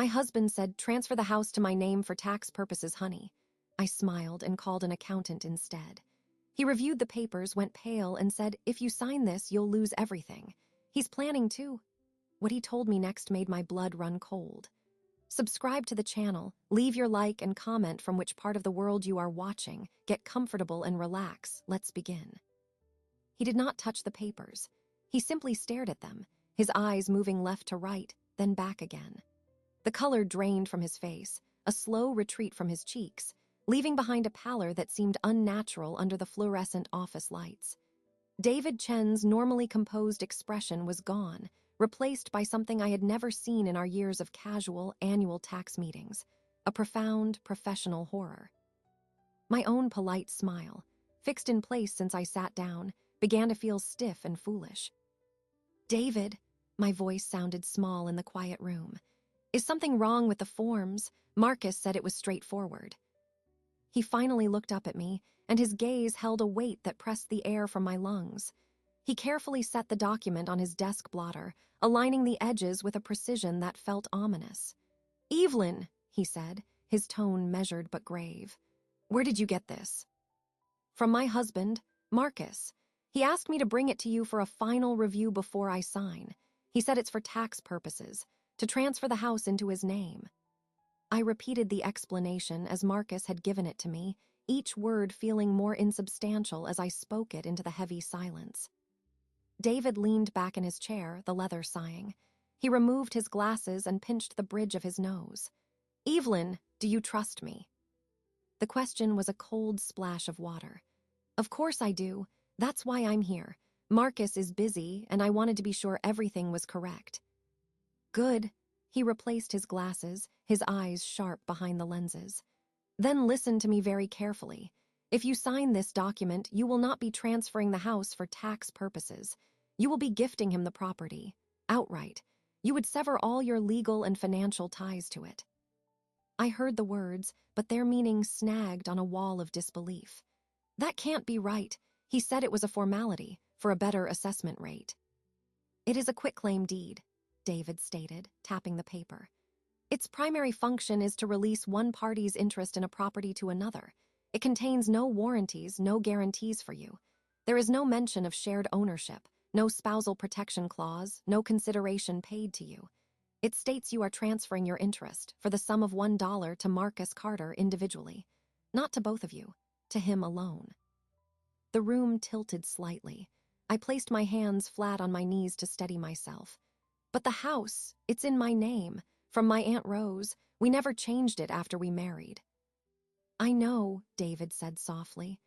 My husband said, transfer the house to my name for tax purposes, honey. I smiled and called an accountant instead. He reviewed the papers, went pale, and said, if you sign this, you'll lose everything. He's planning to. What he told me next made my blood run cold. Subscribe to the channel, leave your like and comment from which part of the world you are watching, get comfortable and relax, let's begin. He did not touch the papers. He simply stared at them, his eyes moving left to right, then back again. The color drained from his face, a slow retreat from his cheeks, leaving behind a pallor that seemed unnatural under the fluorescent office lights. David Chen's normally composed expression was gone, replaced by something I had never seen in our years of casual annual tax meetings, a profound professional horror. My own polite smile, fixed in place since I sat down, began to feel stiff and foolish. David, my voice sounded small in the quiet room. Is something wrong with the forms? Marcus said it was straightforward. He finally looked up at me, and his gaze held a weight that pressed the air from my lungs. He carefully set the document on his desk blotter, aligning the edges with a precision that felt ominous. Evelyn, he said, his tone measured but grave. Where did you get this? From my husband, Marcus. He asked me to bring it to you for a final review before I sign. He said it's for tax purposes, to transfer the house into his name. I repeated the explanation as Marcus had given it to me, each word feeling more insubstantial as I spoke it into the heavy silence. David leaned back in his chair, the leather sighing. He removed his glasses and pinched the bridge of his nose. Evelyn, do you trust me? The question was a cold splash of water. Of course I do. That's why I'm here. Marcus is busy, and I wanted to be sure everything was correct. Good. He replaced his glasses, his eyes sharp behind the lenses. Then listen to me very carefully. If you sign this document, you will not be transferring the house for tax purposes. You will be gifting him the property, outright. You would sever all your legal and financial ties to it. I heard the words, but their meaning snagged on a wall of disbelief. That can't be right. He said it was a formality, for a better assessment rate. It is a quitclaim deed, David stated, tapping the paper. Its primary function is to release one party's interest in a property to another. It contains no warranties, no guarantees for you. There is no mention of shared ownership, no spousal protection clause, no consideration paid to you. It states you are transferring your interest for the sum of $1 to Marcus Carter individually, not to both of you, to him alone. The room tilted slightly. I placed my hands flat on my knees to steady myself. But the house, it's in my name, from my Aunt Rose. We never changed it after we married. I know, David said softly.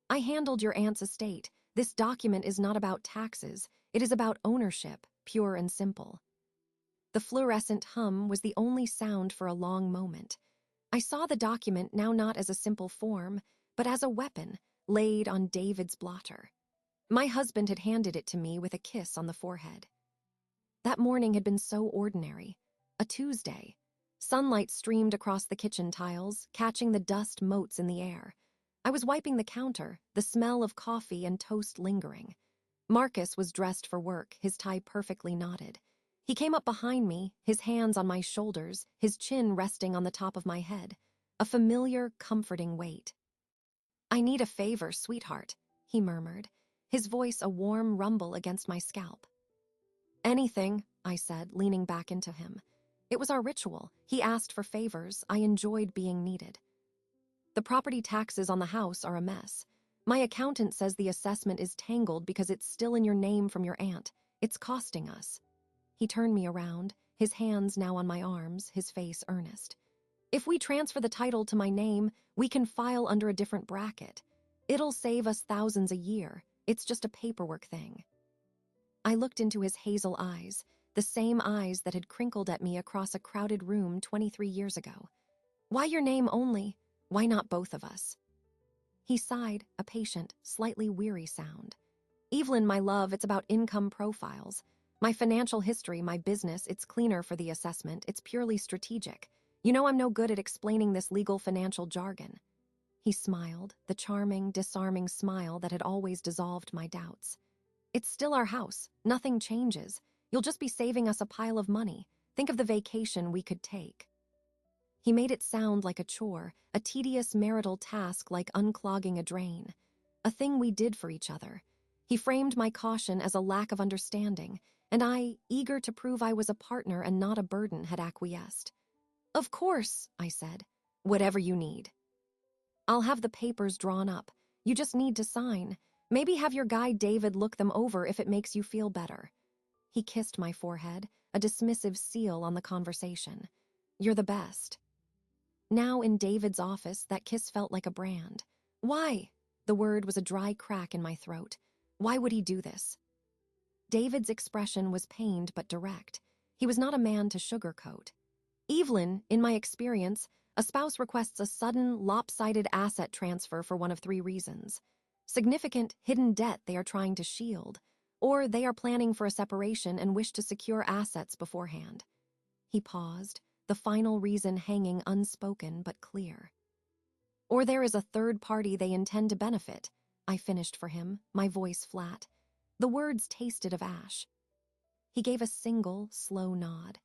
I handled your aunt's estate. This document is not about taxes. It is about ownership, pure and simple. The fluorescent hum was the only sound for a long moment. I saw the document now not as a simple form, but as a weapon laid on David's blotter. My husband had handed it to me with a kiss on the forehead. That morning had been so ordinary. A Tuesday. Sunlight streamed across the kitchen tiles, catching the dust motes in the air. I was wiping the counter, the smell of coffee and toast lingering. Marcus was dressed for work, his tie perfectly knotted. He came up behind me, his hands on my shoulders, his chin resting on the top of my head. A familiar, comforting weight. I need a favor, sweetheart, he murmured, his voice a warm rumble against my scalp. Anything, I said, leaning back into him. It was our ritual. He asked for favors. I enjoyed being needed. The property taxes on the house are a mess. My accountant says the assessment is tangled because it's still in your name from your aunt. It's costing us. He turned me around, his hands now on my arms, his face earnest. If we transfer the title to my name, we can file under a different bracket. It'll save us thousands a year. It's just a paperwork thing. I looked into his hazel eyes, the same eyes that had crinkled at me across a crowded room 23 years ago. Why your name only? Why not both of us? He sighed, a patient, slightly weary sound. Evelyn, my love, it's about income profiles. My financial history, my business, it's cleaner for the assessment. It's purely strategic. You know I'm no good at explaining this legal financial jargon. He smiled, the charming, disarming smile that had always dissolved my doubts. It's still our house. Nothing changes. You'll just be saving us a pile of money. Think of the vacation we could take. He made it sound like a chore, a tedious marital task like unclogging a drain. A thing we did for each other. He framed my caution as a lack of understanding, and I, eager to prove I was a partner and not a burden, had acquiesced. "Of course," I said. "Whatever you need. I'll have the papers drawn up. You just need to sign. Maybe have your guy David look them over if it makes you feel better." He kissed my forehead, a dismissive seal on the conversation. "You're the best." Now in David's office, that kiss felt like a brand. Why? The word was a dry crack in my throat. Why would he do this? David's expression was pained but direct. He was not a man to sugarcoat. "Evelyn, in my experience, a spouse requests a sudden, lopsided asset transfer for one of three reasons. Significant, hidden debt they are trying to shield, or they are planning for a separation and wish to secure assets beforehand." He paused, the final reason hanging unspoken but clear. "Or there is a third party they intend to benefit," I finished for him, my voice flat. The words tasted of ash. He gave a single, slow nod.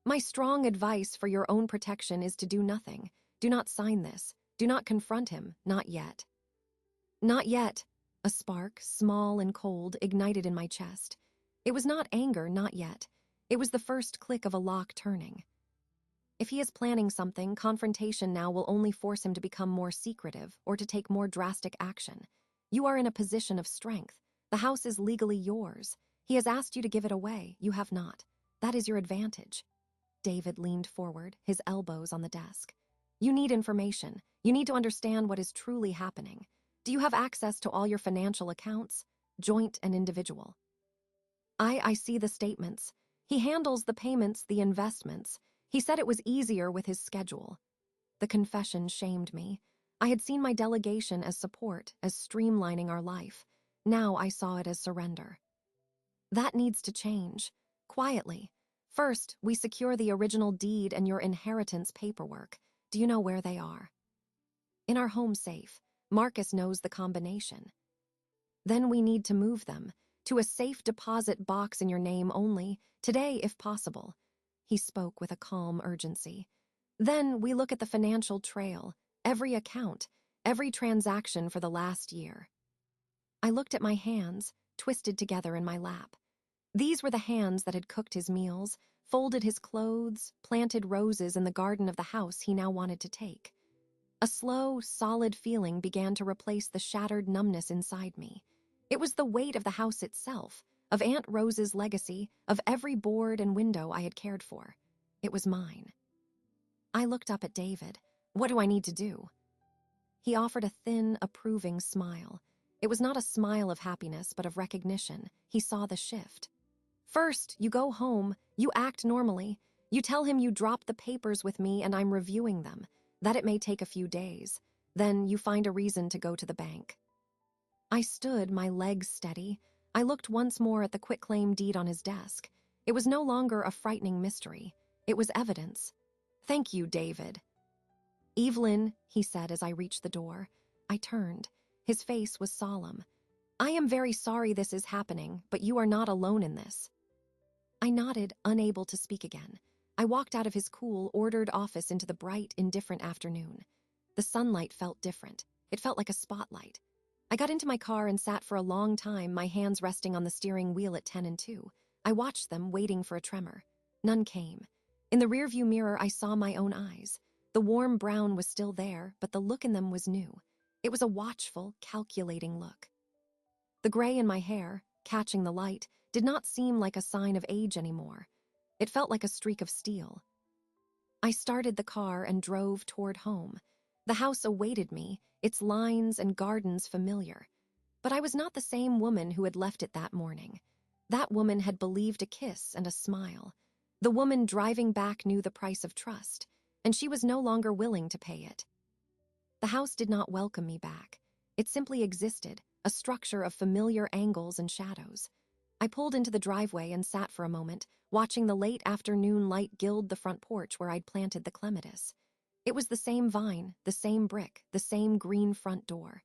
"My strong advice for your own protection is to do nothing. Do not sign this. Do not confront him, not yet." Not yet. A spark, small and cold, ignited in my chest. It was not anger, not yet. It was the first click of a lock turning. If he is planning something, confrontation now will only force him to become more secretive or to take more drastic action. You are in a position of strength. The house is legally yours. He has asked you to give it away. You have not. That is your advantage. David leaned forward, his elbows on the desk. "You need information. You need to understand what is truly happening. Do you have access to all your financial accounts, joint and individual?" I see the statements. He handles the payments, the investments. He said it was easier with his schedule." The confession shamed me. I had seen my delegation as support, as streamlining our life. Now I saw it as surrender. "That needs to change. Quietly. First, we secure the original deed and your inheritance paperwork. Do you know where they are?" "In our home safe. Marcus knows the combination." "Then we need to move them to a safe deposit box in your name only, today if possible." He spoke with a calm urgency. "Then we look at the financial trail, every account, every transaction for the last year." I looked at my hands, twisted together in my lap. These were the hands that had cooked his meals, folded his clothes, planted roses in the garden of the house he now wanted to take. A slow, solid feeling began to replace the shattered numbness inside me. It was the weight of the house itself, of Aunt Rose's legacy, of every board and window I had cared for. It was mine. I looked up at David. "What do I need to do?" He offered a thin, approving smile. It was not a smile of happiness, but of recognition. He saw the shift. "First, you go home, you act normally. You tell him you dropped the papers with me and I'm reviewing them, that it may take a few days. Then you find a reason to go to the bank." I stood, my legs steady. I looked once more at the quitclaim deed on his desk. It was no longer a frightening mystery. It was evidence. "Thank you, David." "Evelyn," he said as I reached the door. I turned. His face was solemn. "I am very sorry this is happening, but you are not alone in this." I nodded, unable to speak again. I walked out of his cool, ordered office into the bright, indifferent afternoon. The sunlight felt different. It felt like a spotlight. I got into my car and sat for a long time, my hands resting on the steering wheel at 10 and 2. I watched them, waiting for a tremor. None came. In the rearview mirror, I saw my own eyes. The warm brown was still there, but the look in them was new. It was a watchful, calculating look. The gray in my hair, catching the light, did not seem like a sign of age anymore. It felt like a streak of steel. I started the car and drove toward home. The house awaited me, its lines and gardens familiar. But I was not the same woman who had left it that morning. That woman had believed a kiss and a smile. The woman driving back knew the price of trust, and she was no longer willing to pay it. The house did not welcome me back. It simply existed, a structure of familiar angles and shadows. I pulled into the driveway and sat for a moment, watching the late afternoon light gild the front porch where I'd planted the clematis. It was the same vine, the same brick, the same green front door.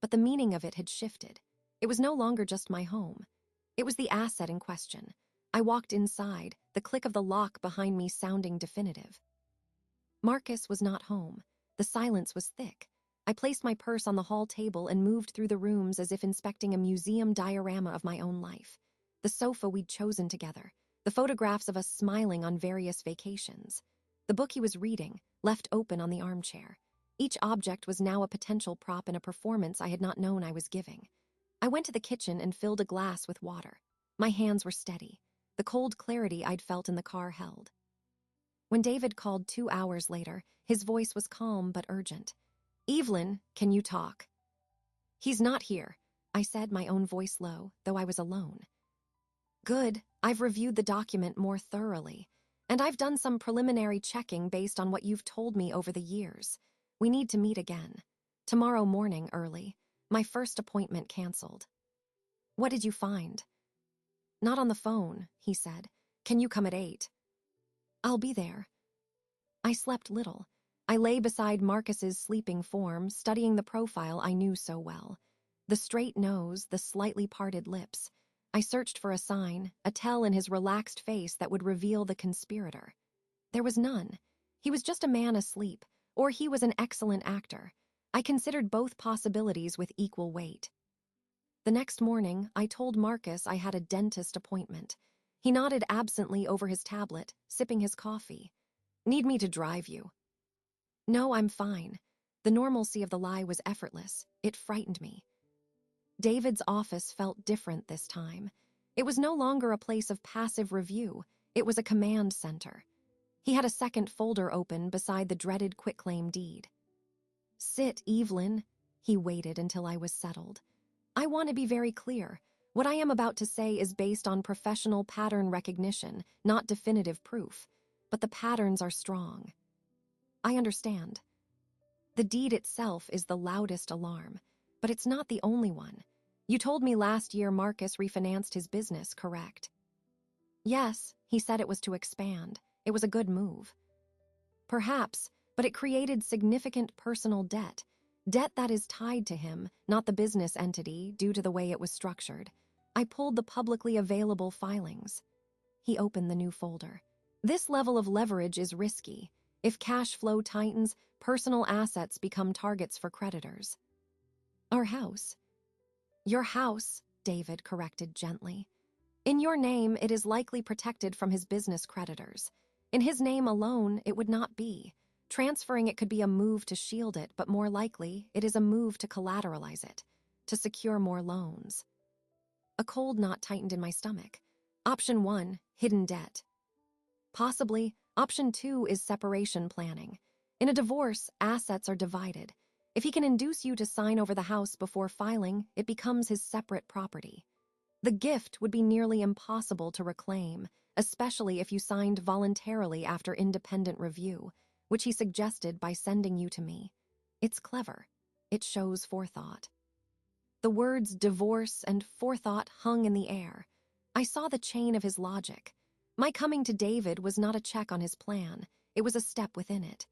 But the meaning of it had shifted. It was no longer just my home. It was the asset in question. I walked inside, the click of the lock behind me sounding definitive. Marcus was not home. The silence was thick. I placed my purse on the hall table and moved through the rooms as if inspecting a museum diorama of my own life. The sofa we'd chosen together, the photographs of us smiling on various vacations, the book he was reading, left open on the armchair. Each object was now a potential prop in a performance I had not known I was giving. I went to the kitchen and filled a glass with water. My hands were steady. The cold clarity I'd felt in the car held. When David called 2 hours later, his voice was calm but urgent. "Evelyn, can you talk?" "He's not here," I said, my own voice low, though I was alone. "Good, I've reviewed the document more thoroughly, and I've done some preliminary checking based on what you've told me over the years. We need to meet again. Tomorrow morning early. My first appointment canceled." "What did you find?" "Not on the phone," he said. "Can you come at 8? "I'll be there." I slept little. I lay beside Marcus's sleeping form, studying the profile I knew so well. The straight nose, the slightly parted lips. I searched for a sign, a tell in his relaxed face that would reveal the conspirator. There was none. He was just a man asleep, or he was an excellent actor. I considered both possibilities with equal weight. The next morning, I told Marcus I had a dentist appointment. He nodded absently over his tablet, sipping his coffee. "Need me to drive you?" "No, I'm fine." The normalcy of the lie was effortless. It frightened me. David's office felt different this time. It was no longer a place of passive review. It was a command center. He had a second folder open beside the dreaded quitclaim deed. "Sit, Evelyn." He waited until I was settled. "I want to be very clear. What I am about to say is based on professional pattern recognition, not definitive proof. But the patterns are strong." "I understand." "The deed itself is the loudest alarm, but it's not the only one. You told me last year Marcus refinanced his business, correct?" "Yes, he said it was to expand. It was a good move." "Perhaps, but it created significant personal debt. Debt that is tied to him, not the business entity, due to the way it was structured. I pulled the publicly available filings." He opened the new folder. "This level of leverage is risky. If cash flow tightens, personal assets become targets for creditors." "Our house." "Your house," David corrected gently. "In your name, it is likely protected from his business creditors. In his name alone, it would not be. Transferring it could be a move to shield it, but more likely, it is a move to collateralize it, to secure more loans." A cold knot tightened in my stomach. Option 1, hidden debt. Possibly, option 2 is separation planning. In a divorce, assets are divided. If he can induce you to sign over the house before filing, it becomes his separate property. The gift would be nearly impossible to reclaim, especially if you signed voluntarily after independent review, which he suggested by sending you to me. It's clever. It shows forethought. The words divorce and forethought hung in the air. I saw the chain of his logic. My coming to David was not a check on his plan. It was a step within it.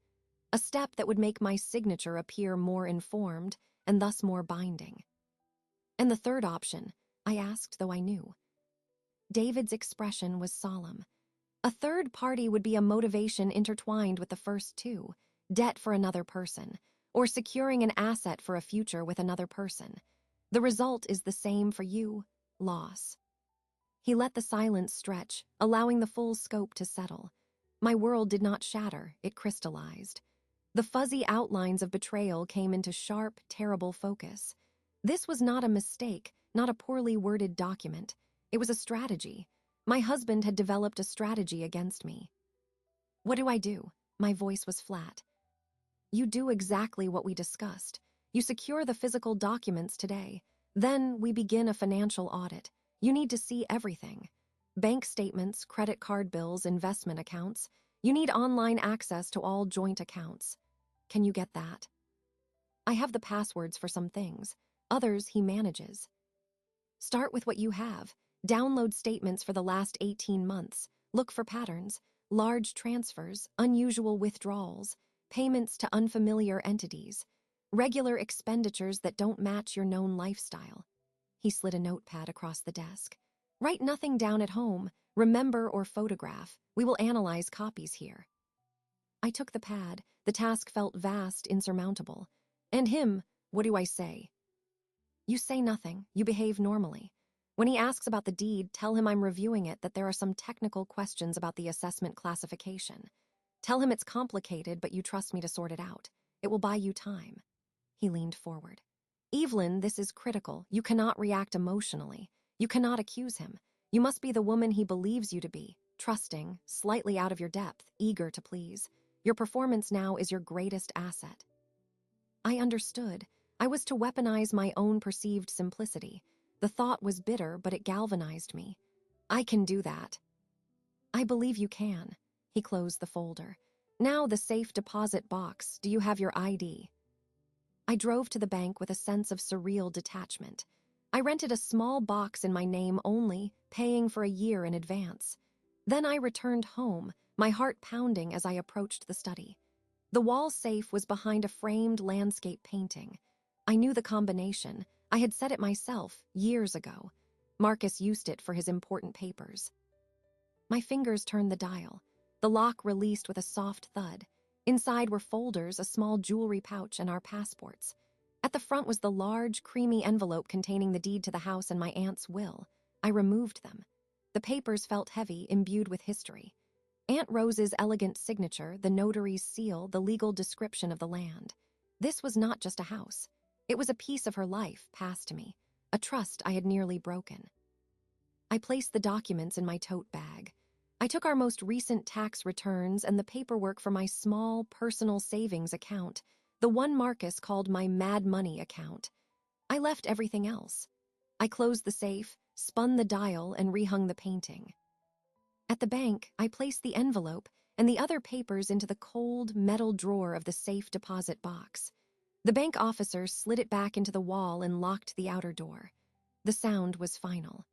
A step that would make my signature appear more informed and thus more binding. "And the third option?" I asked, though I knew. David's expression was solemn. "A third party would be a motivation intertwined with the first two, debt for another person, or securing an asset for a future with another person. The result is the same for you, loss." He let the silence stretch, allowing the full scope to settle. My world did not shatter, it crystallized. The fuzzy outlines of betrayal came into sharp, terrible focus. This was not a mistake, not a poorly worded document. It was a strategy. My husband had developed a strategy against me. "What do I do?" My voice was flat. "You do exactly what we discussed. You secure the physical documents today. Then we begin a financial audit. You need to see everything. Bank statements, credit card bills, investment accounts. You need online access to all joint accounts. Can you get that?" "I have the passwords for some things. Others he manages." "Start with what you have. Download statements for the last 18 months. Look for patterns. Large transfers, unusual withdrawals, payments to unfamiliar entities, regular expenditures that don't match your known lifestyle." He slid a notepad across the desk. "Write nothing down at home. Remember or photograph. We will analyze copies here." I took the pad. The task felt vast, insurmountable. And him, what do I say? You say nothing. You behave normally. When he asks about the deed, tell him I'm reviewing it, that there are some technical questions about the assessment classification. Tell him it's complicated, but you trust me to sort it out. It will buy you time. He leaned forward. Evelyn, this is critical. You cannot react emotionally. You cannot accuse him. You must be the woman he believes you to be, trusting, slightly out of your depth, eager to please. Your performance now is your greatest asset. I understood. I was to weaponize my own perceived simplicity. The thought was bitter, but it galvanized me. I can do that. I believe you can. He closed the folder. Now the safe deposit box. Do you have your ID? I drove to the bank with a sense of surreal detachment. I rented a small box in my name only, paying for a year in advance. Then I returned home, my heart pounding as I approached the study. The wall safe was behind a framed landscape painting. I knew the combination. I had set it myself years ago. Marcus used it for his important papers. My fingers turned the dial. The lock released with a soft thud. Inside were folders, a small jewelry pouch, and our passports. At the front was the large, creamy envelope containing the deed to the house and my aunt's will. I removed them. The papers felt heavy, imbued with history. Aunt Rose's elegant signature, the notary's seal, the legal description of the land. This was not just a house. It was a piece of her life passed to me, a trust I had nearly broken. I placed the documents in my tote bag. I took our most recent tax returns and the paperwork for my small, personal savings account, the one Marcus called my mad money account. I left everything else. I closed the safe, spun the dial, and rehung the painting. At the bank, I placed the envelope and the other papers into the cold, metal drawer of the safe deposit box. The bank officer slid it back into the wall and locked the outer door. The sound was final.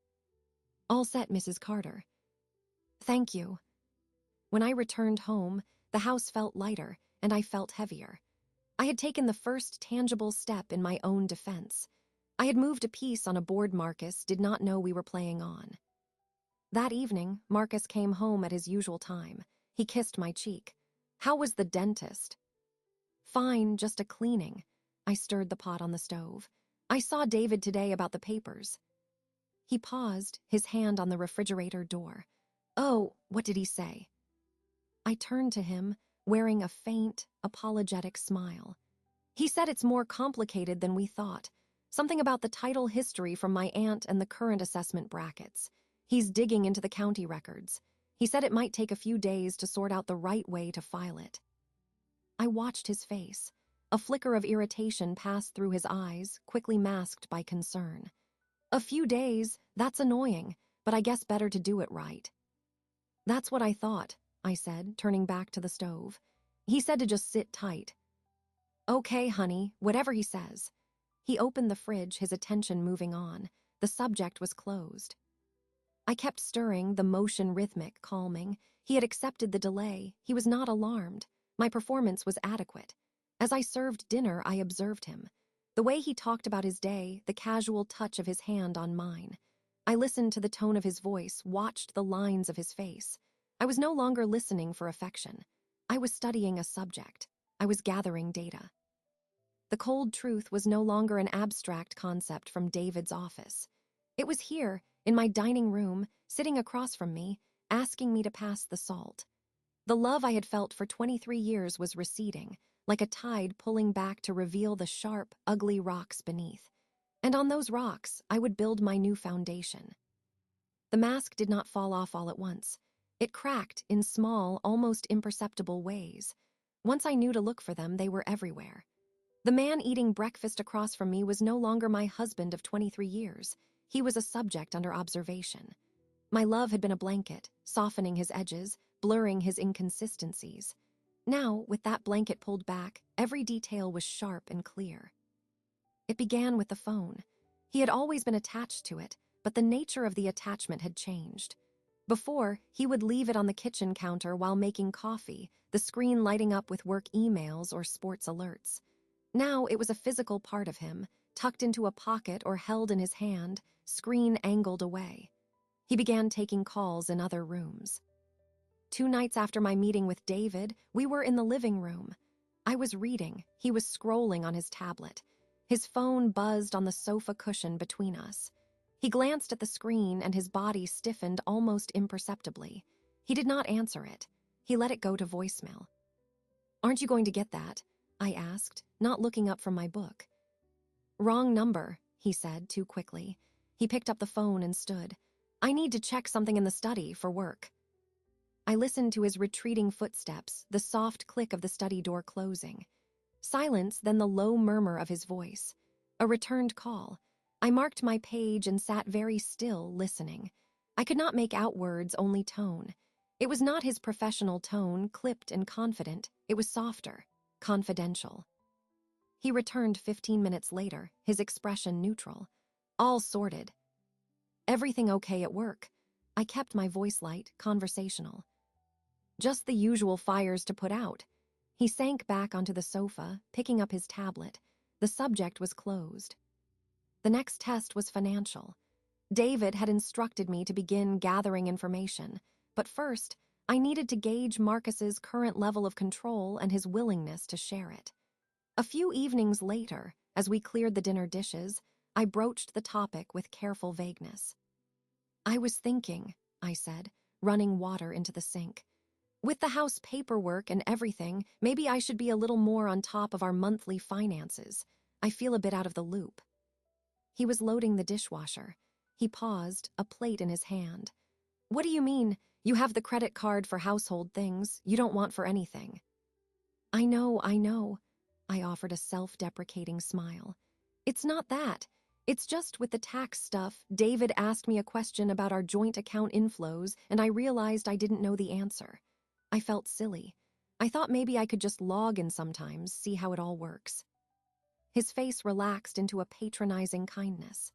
All set, Mrs. Carter. Thank you. When I returned home, the house felt lighter, and I felt heavier. I had taken the first tangible step in my own defense. I had moved a piece on a board Marcus did not know we were playing on. That evening, Marcus came home at his usual time. He kissed my cheek. How was the dentist? Fine, just a cleaning. I stirred the pot on the stove. I saw David today about the papers. He paused, his hand on the refrigerator door. Oh, what did he say? I turned to him, wearing a faint, apologetic smile. He said it's more complicated than we thought. Something about the title history from my aunt and the current assessment brackets. He's digging into the county records. He said it might take a few days to sort out the right way to file it. I watched his face. A flicker of irritation passed through his eyes, quickly masked by concern. A few days, that's annoying, but I guess better to do it right. That's what I thought, I said, turning back to the stove. He said to just sit tight. Okay, honey, whatever he says. He opened the fridge, his attention moving on. The subject was closed. I kept stirring, the motion rhythmic, calming. He had accepted the delay. He was not alarmed. My performance was adequate. As I served dinner, I observed him. The way he talked about his day, the casual touch of his hand on mine. I listened to the tone of his voice, watched the lines of his face. I was no longer listening for affection. I was studying a subject. I was gathering data. The cold truth was no longer an abstract concept from David's office. It was here, in my dining room, sitting across from me, asking me to pass the salt. The love I had felt for 23 years was receding, like a tide pulling back to reveal the sharp, ugly rocks beneath. And on those rocks, I would build my new foundation. The mask did not fall off all at once. It cracked in small, almost imperceptible ways. Once I knew to look for them, they were everywhere. The man eating breakfast across from me was no longer my husband of 23 years. He was a subject under observation. My love had been a blanket, softening his edges, blurring his inconsistencies. Now, with that blanket pulled back, every detail was sharp and clear. It began with the phone. He had always been attached to it, but the nature of the attachment had changed. Before, he would leave it on the kitchen counter while making coffee, the screen lighting up with work emails or sports alerts. Now it was a physical part of him, tucked into a pocket or held in his hand, screen angled away. He began taking calls in other rooms. 2 nights after my meeting with David, we were in the living room. I was reading. He was scrolling on his tablet. His phone buzzed on the sofa cushion between us. He glanced at the screen and his body stiffened almost imperceptibly. He did not answer it. He let it go to voicemail. "Aren't you going to get that?" I asked, not looking up from my book. "Wrong number," he said too quickly. He picked up the phone and stood. "I need to check something in the study for work." I listened to his retreating footsteps, the soft click of the study door closing. Silence, then the low murmur of his voice. A returned call. I marked my page and sat very still, listening. I could not make out words, only tone. It was not his professional tone, clipped and confident. It was softer, confidential. He returned 15 minutes later, his expression neutral. "All sorted." "Everything okay at work?" I kept my voice light, conversational. "Just the usual fires to put out." He sank back onto the sofa, picking up his tablet. The subject was closed. The next test was financial. David had instructed me to begin gathering information, but first, I needed to gauge Marcus's current level of control and his willingness to share it. A few evenings later, as we cleared the dinner dishes, I broached the topic with careful vagueness. "I was thinking," I said, running water into the sink. "With the house paperwork and everything, maybe I should be a little more on top of our monthly finances. I feel a bit out of the loop." He was loading the dishwasher. He paused, a plate in his hand. "What do you mean? You have the credit card for household things. You don't want for anything." I know. I offered a self-deprecating smile. "It's not that. It's just with the tax stuff, David asked me a question about our joint account inflows, and I realized I didn't know the answer. I felt silly. I thought maybe I could just log in sometimes, see how it all works." His face relaxed into a patronizing kindness.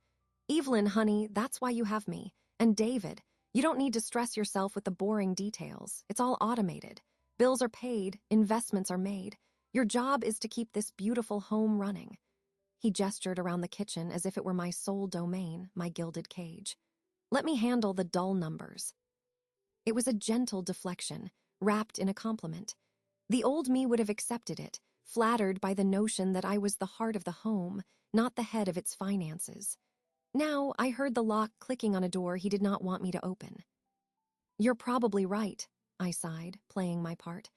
"Evelyn, honey, that's why you have me. And David, you don't need to stress yourself with the boring details. It's all automated. Bills are paid, investments are made. Your job is to keep this beautiful home running." He gestured around the kitchen as if it were my sole domain, my gilded cage. "Let me handle the dull numbers." It was a gentle deflection, wrapped in a compliment. The old me would have accepted it, flattered by the notion that I was the heart of the home, not the head of its finances. Now I heard the lock clicking on a door he did not want me to open. "You're probably right," I sighed, playing my part.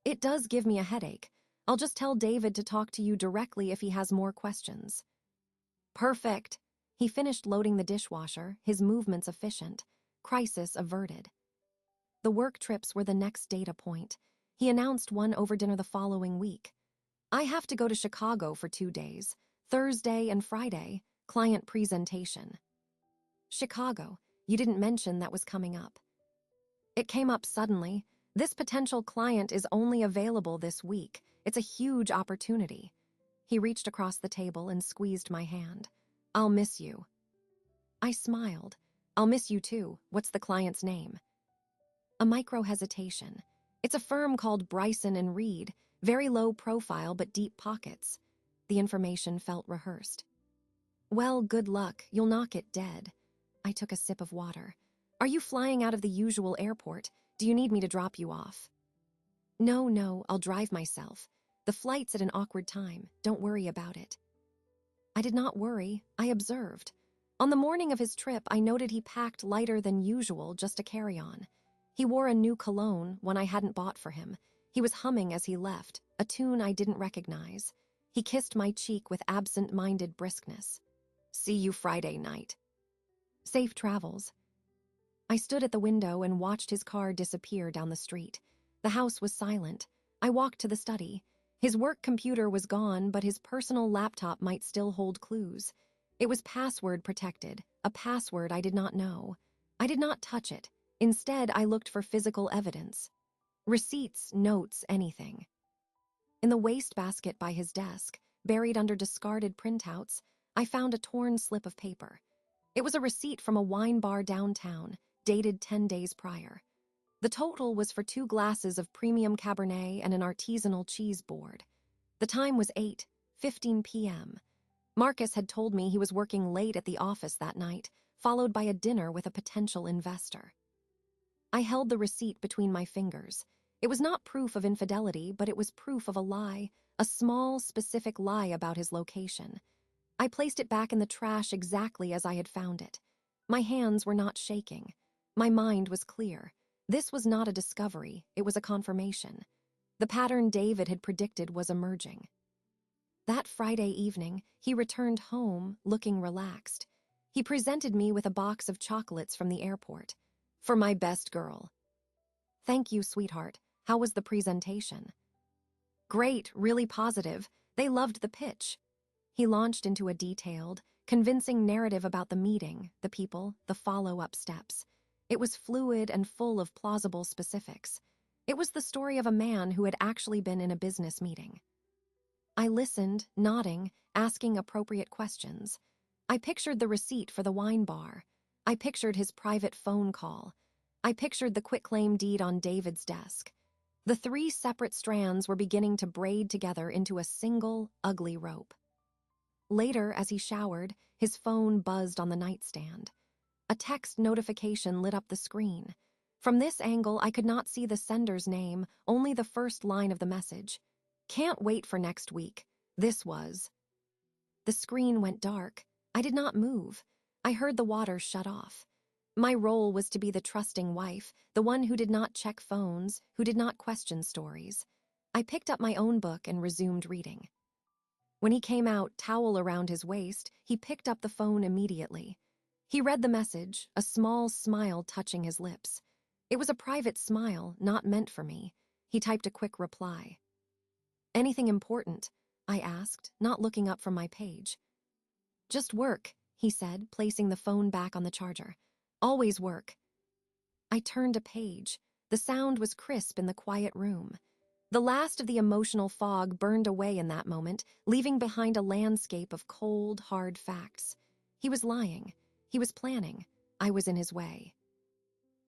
"It does give me a headache. I'll just tell David to talk to you directly if he has more questions." "Perfect." He finished loading the dishwasher, his movements efficient. Crisis averted. The work trips were the next data point. He announced one over dinner the following week. "I have to go to Chicago for 2 days, Thursday and Friday, client presentation." Chicago. You didn't mention that was coming up. "It came up suddenly. This potential client is only available this week. It's a huge opportunity." He reached across the table and squeezed my hand. "I'll miss you." I smiled. "I'll miss you too. What's the client's name?" A micro hesitation. "It's a firm called Bryson and Reed, very low profile but deep pockets." The information felt rehearsed. "Well, good luck. You'll knock it dead." I took a sip of water. "Are you flying out of the usual airport? Do you need me to drop you off?" No, I'll drive myself. The flight's at an awkward time. Don't worry about it." I did not worry. I observed. On the morning of his trip, I noted he packed lighter than usual, just a carry-on. He wore a new cologne, one I hadn't bought for him. He was humming as he left, a tune I didn't recognize. He kissed my cheek with absent-minded briskness. "See you Friday night." "Safe travels." I stood at the window and watched his car disappear down the street. The house was silent. I walked to the study. His work computer was gone, but his personal laptop might still hold clues. It was password protected, a password I did not know. I did not touch it. Instead, I looked for physical evidence. Receipts, notes, anything. In the wastebasket by his desk, buried under discarded printouts, I found a torn slip of paper. It was a receipt from a wine bar downtown, dated 10 days prior. The total was for 2 glasses of premium Cabernet and an artisanal cheese board. The time was 8:15 p.m. Marcus had told me he was working late at the office that night, followed by a dinner with a potential investor. I held the receipt between my fingers. It was not proof of infidelity, but it was proof of a lie, a small, specific lie about his location. I placed it back in the trash exactly as I had found it. My hands were not shaking. My mind was clear. This was not a discovery, it was a confirmation. The pattern David had predicted was emerging. That Friday evening, he returned home, looking relaxed. He presented me with a box of chocolates from the airport. For my best girl. Thank you, sweetheart. How was the presentation? Great, really positive. They loved the pitch. He launched into a detailed, convincing narrative about the meeting, the people, the follow-up steps. It was fluid and full of plausible specifics. It was the story of a man who had actually been in a business meeting. I listened, nodding, asking appropriate questions. I pictured the receipt for the wine bar. I pictured his private phone call. I pictured the quitclaim deed on David's desk. The three separate strands were beginning to braid together into a single, ugly rope. Later, as he showered, his phone buzzed on the nightstand. A text notification lit up the screen. From this angle, I could not see the sender's name, only the first line of the message. Can't wait for next week. This was. The screen went dark. I did not move. I heard the water shut off. My role was to be the trusting wife, the one who did not check phones, who did not question stories. I picked up my own book and resumed reading. When he came out, towel around his waist, he picked up the phone immediately. He read the message, a small smile touching his lips. It was a private smile, not meant for me. He typed a quick reply. Anything important? I asked, not looking up from my page. Just work, he said, placing the phone back on the charger. Always work. I turned a page. The sound was crisp in the quiet room. The last of the emotional fog burned away in that moment, leaving behind a landscape of cold, hard facts. He was lying. He was planning. I was in his way.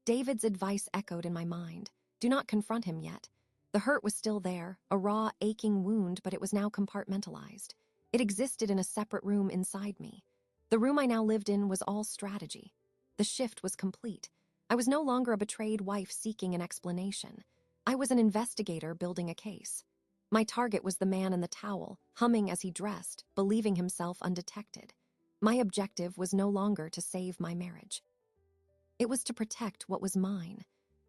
David's advice echoed in my mind. Do not confront him yet. The hurt was still there, a raw, aching wound, but it was now compartmentalized. It existed in a separate room inside me. The room I now lived in was all strategy. The shift was complete. I was no longer a betrayed wife seeking an explanation. I was an investigator building a case. My target was the man in the towel, humming as he dressed, believing himself undetected. My objective was no longer to save my marriage. It was to protect what was mine.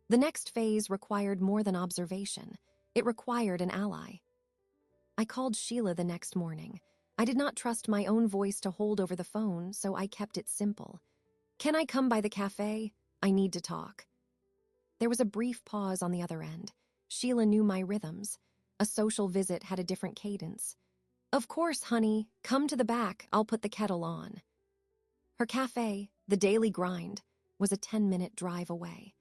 The next phase required more than observation. It required an ally. I called Sheila the next morning. I did not trust my own voice to hold over the phone, so I kept it simple. Can I come by the cafe? I need to talk. There was a brief pause on the other end. Sheila knew my rhythms. A social visit had a different cadence. Of course, honey. Come to the back. I'll put the kettle on. Her cafe, the Daily Grind, was a 10-minute drive away.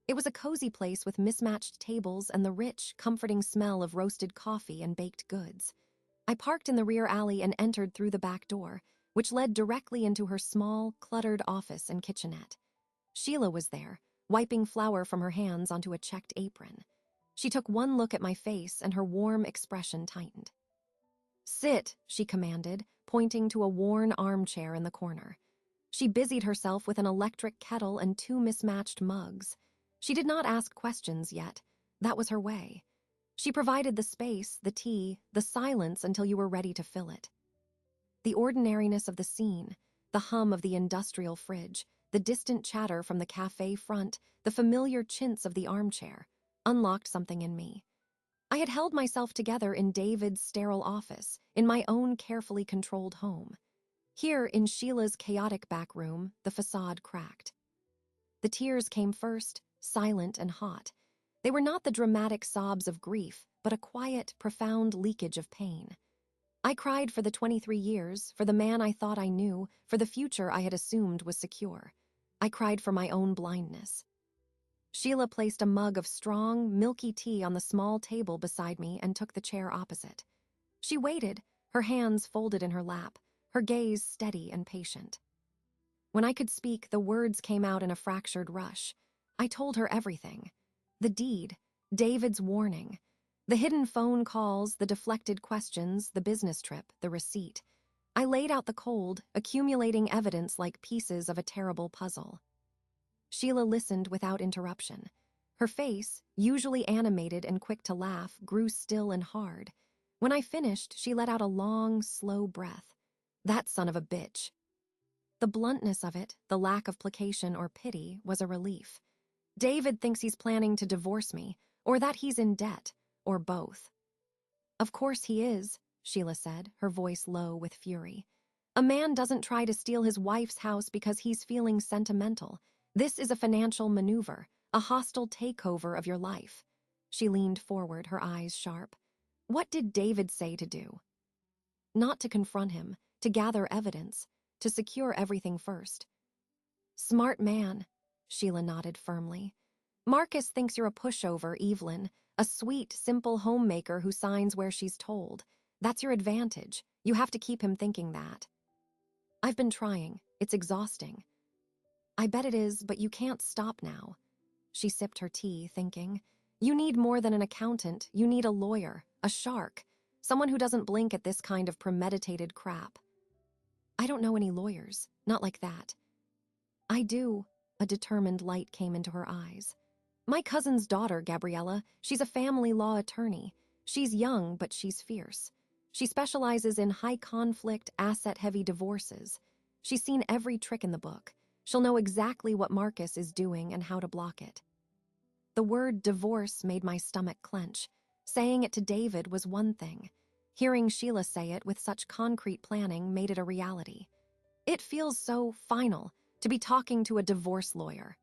It was a cozy place with mismatched tables and the rich, comforting smell of roasted coffee and baked goods. I parked in the rear alley and entered through the back door, which led directly into her small, cluttered office and kitchenette. Sheila was there, wiping flour from her hands onto a checked apron. She took one look at my face and her warm expression tightened. Sit, she commanded, pointing to a worn armchair in the corner. She busied herself with an electric kettle and two mismatched mugs. She did not ask questions yet. That was her way. She provided the space, the tea, the silence until you were ready to fill it. The ordinariness of the scene, the hum of the industrial fridge, the distant chatter from the cafe front, the familiar chintz of the armchair, unlocked something in me. I had held myself together in David's sterile office, in my own carefully controlled home. Here, in Sheila's chaotic back room, the facade cracked. The tears came first, silent and hot. They were not the dramatic sobs of grief, but a quiet, profound leakage of pain. I cried for the 23 years, for the man I thought I knew, for the future I had assumed was secure. I cried for my own blindness. Sheila placed a mug of strong, milky tea on the small table beside me and took the chair opposite. She waited, her hands folded in her lap, her gaze steady and patient. When I could speak, the words came out in a fractured rush. I told her everything. The deed, David's warning, the hidden phone calls, the deflected questions, the business trip, the receipt. I laid out the cold, accumulating evidence like pieces of a terrible puzzle. Sheila listened without interruption. Her face, usually animated and quick to laugh, grew still and hard. When I finished, she let out a long, slow breath. That son of a bitch. The bluntness of it, the lack of placation or pity, was a relief. David thinks he's planning to divorce me, or that he's in debt, or both. Of course he is, Sheila said, her voice low with fury. A man doesn't try to steal his wife's house because he's feeling sentimental. This is a financial maneuver, a hostile takeover of your life. She leaned forward, her eyes sharp. What did David say to do? Not to confront him, to gather evidence, to secure everything first. Smart man, Sheila nodded firmly. Marcus thinks you're a pushover, Evelyn, a sweet, simple homemaker who signs where she's told. That's your advantage. You have to keep him thinking that. I've been trying. It's exhausting. I bet it is, but you can't stop now. She sipped her tea, thinking. You need more than an accountant. You need a lawyer, a shark, someone who doesn't blink at this kind of premeditated crap. I don't know any lawyers, not like that. I do. A determined light came into her eyes. My cousin's daughter, Gabriella, she's a family law attorney. She's young, but she's fierce. She specializes in high-conflict, asset-heavy divorces. She's seen every trick in the book. She'll know exactly what Marcus is doing and how to block it. The word divorce made my stomach clench. Saying it to David was one thing. Hearing Sheila say it with such concrete planning made it a reality. It feels so final to be talking to a divorce lawyer.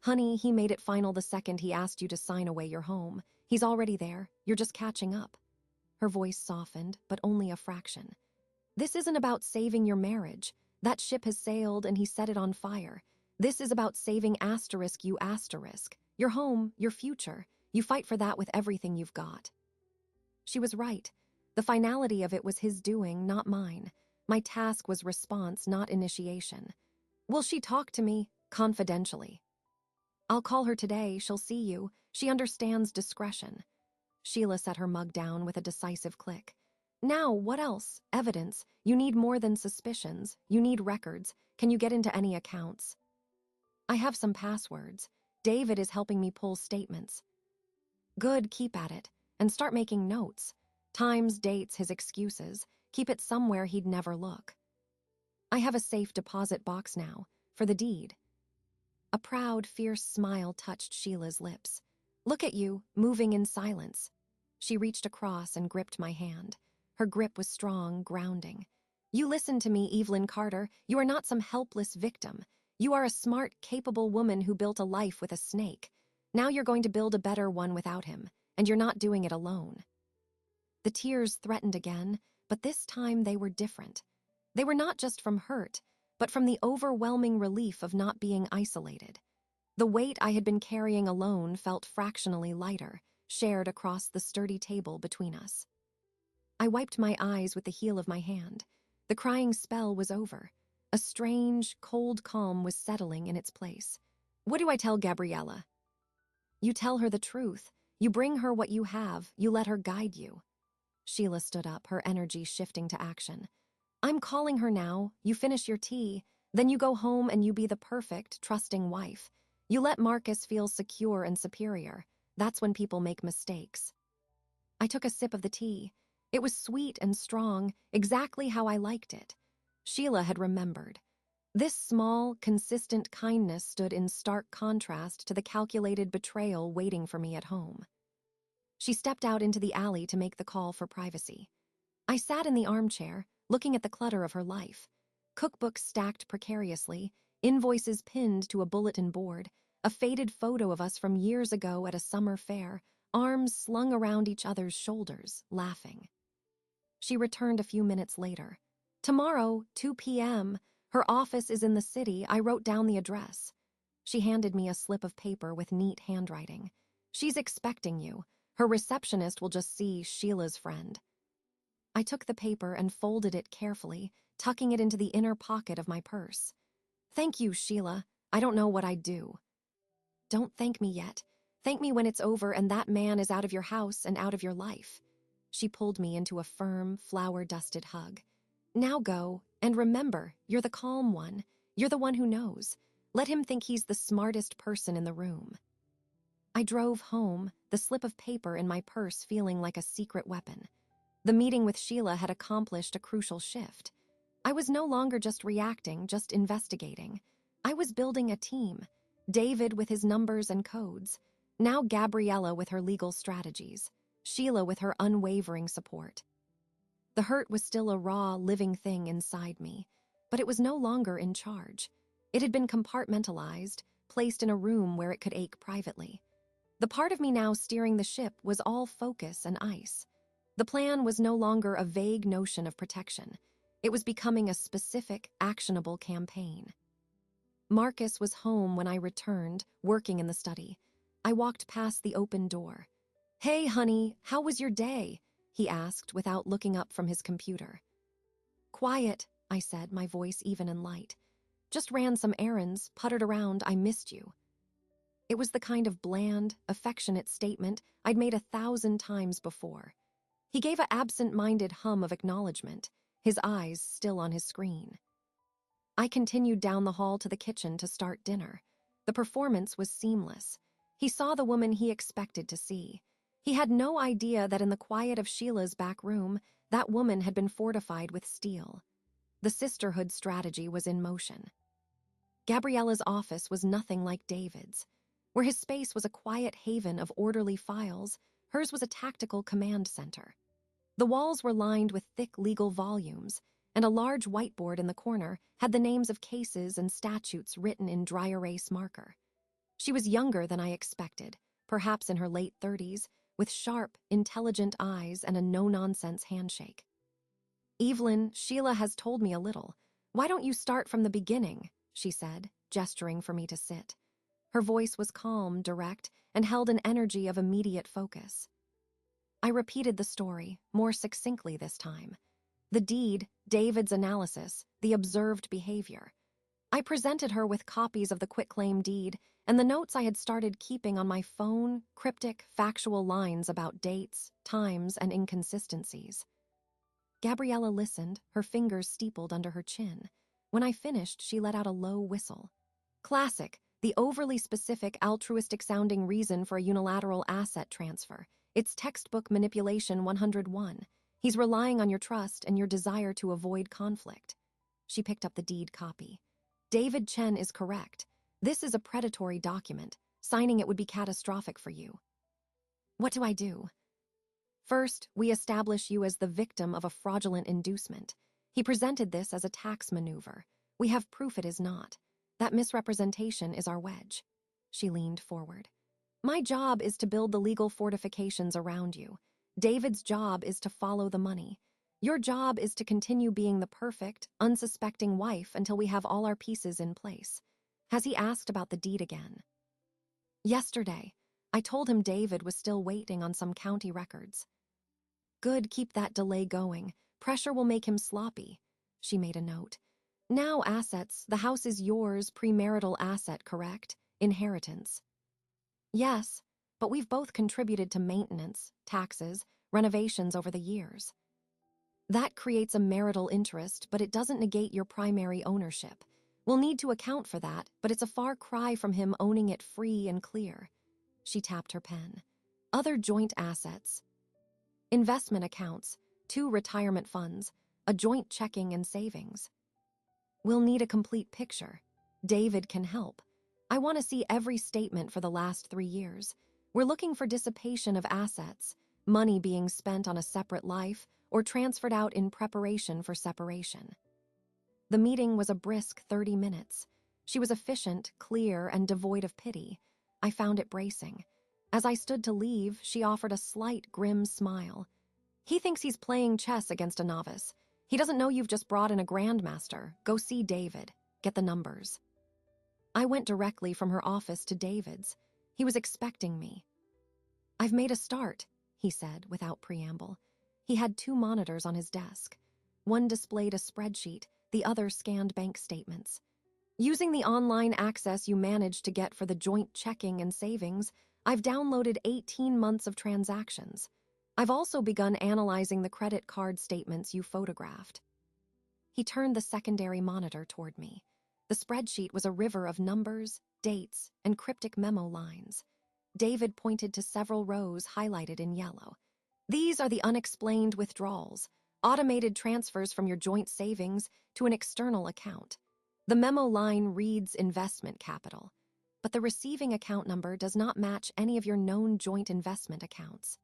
Honey, he made it final the second he asked you to sign away your home. He's already there. You're just catching up. Her voice softened, but only a fraction. This isn't about saving your marriage. That ship has sailed and he set it on fire. This is about saving you asterisk. Your home, your future. You fight for that with everything you've got. She was right. The finality of it was his doing, not mine. My task was response, not initiation. Will she talk to me? Confidentially. I'll call her today. She'll see you. She understands discretion. Sheila set her mug down with a decisive click. Now, what else? Evidence. You need more than suspicions. You need records. Can you get into any accounts? I have some passwords. David is helping me pull statements. Good, keep at it. And start making notes. Times, dates, his excuses. Keep it somewhere he'd never look. I have a safe deposit box now, for the deed. A proud, fierce smile touched Sheila's lips. Look at you, moving in silence. She reached across and gripped my hand. Her grip was strong, grounding. You listen to me, Evelyn Carter. You are not some helpless victim. You are a smart, capable woman who built a life with a snake. Now you're going to build a better one without him, and you're not doing it alone. The tears threatened again, but this time they were different. They were not just from hurt, but from the overwhelming relief of not being isolated. The weight I had been carrying alone felt fractionally lighter, shared across the sturdy table between us. I wiped my eyes with the heel of my hand. The crying spell was over. A strange, cold calm was settling in its place. What do I tell Gabriella? You tell her the truth. You bring her what you have. You let her guide you. Sheila stood up, her energy shifting to action. I'm calling her now. You finish your tea. Then you go home and you be the perfect, trusting wife. You let Marcus feel secure and superior. That's when people make mistakes. I took a sip of the tea. It was sweet and strong, exactly how I liked it. Sheila had remembered. This small, consistent kindness stood in stark contrast to the calculated betrayal waiting for me at home. She stepped out into the alley to make the call for privacy. I sat in the armchair, looking at the clutter of her life. Cookbooks stacked precariously, invoices pinned to a bulletin board, a faded photo of us from years ago at a summer fair, arms slung around each other's shoulders, laughing. She returned a few minutes later. Tomorrow, 2 p.m., her office is in the city. I wrote down the address. She handed me a slip of paper with neat handwriting. She's expecting you. Her receptionist will just see Sheila's friend. I took the paper and folded it carefully, tucking it into the inner pocket of my purse. Thank you, Sheila. I don't know what I'd do. Don't thank me yet. Thank me when it's over and that man is out of your house and out of your life. She pulled me into a firm, flour-dusted hug. Now go, and remember, you're the calm one. You're the one who knows. Let him think he's the smartest person in the room. I drove home, the slip of paper in my purse feeling like a secret weapon. The meeting with Sheila had accomplished a crucial shift. I was no longer just reacting, just investigating. I was building a team. David with his numbers and codes. Now Gabriella with her legal strategies. Sheila with her unwavering support. The hurt was still a raw, living thing inside me, but it was no longer in charge. It had been compartmentalized, placed in a room where it could ache privately. The part of me now steering the ship was all focus and ice. The plan was no longer a vague notion of protection. It was becoming a specific, actionable campaign. Marcus was home when I returned, working in the study. I walked past the open door. "Hey, honey, how was your day?" he asked without looking up from his computer. "Quiet," I said, my voice even and light. "Just ran some errands, puttered around, I missed you." It was the kind of bland, affectionate statement I'd made 1,000 times before. He gave an absent-minded hum of acknowledgement, his eyes still on his screen. I continued down the hall to the kitchen to start dinner. The performance was seamless. He saw the woman he expected to see. He had no idea that in the quiet of Sheila's back room, that woman had been fortified with steel. The sisterhood strategy was in motion. Gabriella's office was nothing like David's. Where his space was a quiet haven of orderly files, hers was a tactical command center. The walls were lined with thick legal volumes, and a large whiteboard in the corner had the names of cases and statutes written in dry erase marker. She was younger than I expected, perhaps in her late 30s, with sharp, intelligent eyes and a no-nonsense handshake. "Evelyn, Sheila has told me a little. Why don't you start from the beginning?" she said, gesturing for me to sit. Her voice was calm, direct, and held an energy of immediate focus. I repeated the story, more succinctly this time. The deed, David's analysis, the observed behavior. I presented her with copies of the quitclaim deed and the notes I had started keeping on my phone, cryptic, factual lines about dates, times, and inconsistencies. Gabriella listened, her fingers steepled under her chin. When I finished, she let out a low whistle. Classic, the overly specific, altruistic-sounding reason for a unilateral asset transfer. It's textbook manipulation 101. He's relying on your trust and your desire to avoid conflict. She picked up the deed copy. David Chen is correct. This is a predatory document. Signing it would be catastrophic for you. What do I do? First, we establish you as the victim of a fraudulent inducement. He presented this as a tax maneuver. We have proof it is not. That misrepresentation is our wedge. She leaned forward. My job is to build the legal fortifications around you. David's job is to follow the money. Your job is to continue being the perfect, unsuspecting wife until we have all our pieces in place. Has he asked about the deed again? Yesterday, I told him David was still waiting on some county records. Good, keep that delay going. Pressure will make him sloppy. She made a note. Now assets, the house is yours, premarital asset, correct? Inheritance. Yes, but we've both contributed to maintenance, taxes, renovations over the years. That creates a marital interest, but it doesn't negate your primary ownership. We'll need to account for that, but it's a far cry from him owning it free and clear. She tapped her pen. Other joint assets. Investment accounts, 2 retirement funds, a joint checking and savings. We'll need a complete picture. David can help. I want to see every statement for the last 3 years. We're looking for dissipation of assets, money being spent on a separate life or transferred out in preparation for separation. The meeting was a brisk 30 minutes. She was efficient, clear, and devoid of pity. I found it bracing. As I stood to leave, she offered a slight, grim smile. He thinks he's playing chess against a novice. He doesn't know you've just brought in a grandmaster. Go see David. Get the numbers. I went directly from her office to David's. He was expecting me. I've made a start, he said without preamble. He had 2 monitors on his desk. One displayed a spreadsheet, the other scanned bank statements. Using the online access you managed to get for the joint checking and savings, I've downloaded 18 months of transactions. I've also begun analyzing the credit card statements you photographed. He turned the secondary monitor toward me. The spreadsheet was a river of numbers, dates, and cryptic memo lines. David pointed to several rows highlighted in yellow. These are the unexplained withdrawals, automated transfers from your joint savings to an external account. The memo line reads investment capital, but the receiving account number does not match any of your known joint investment accounts.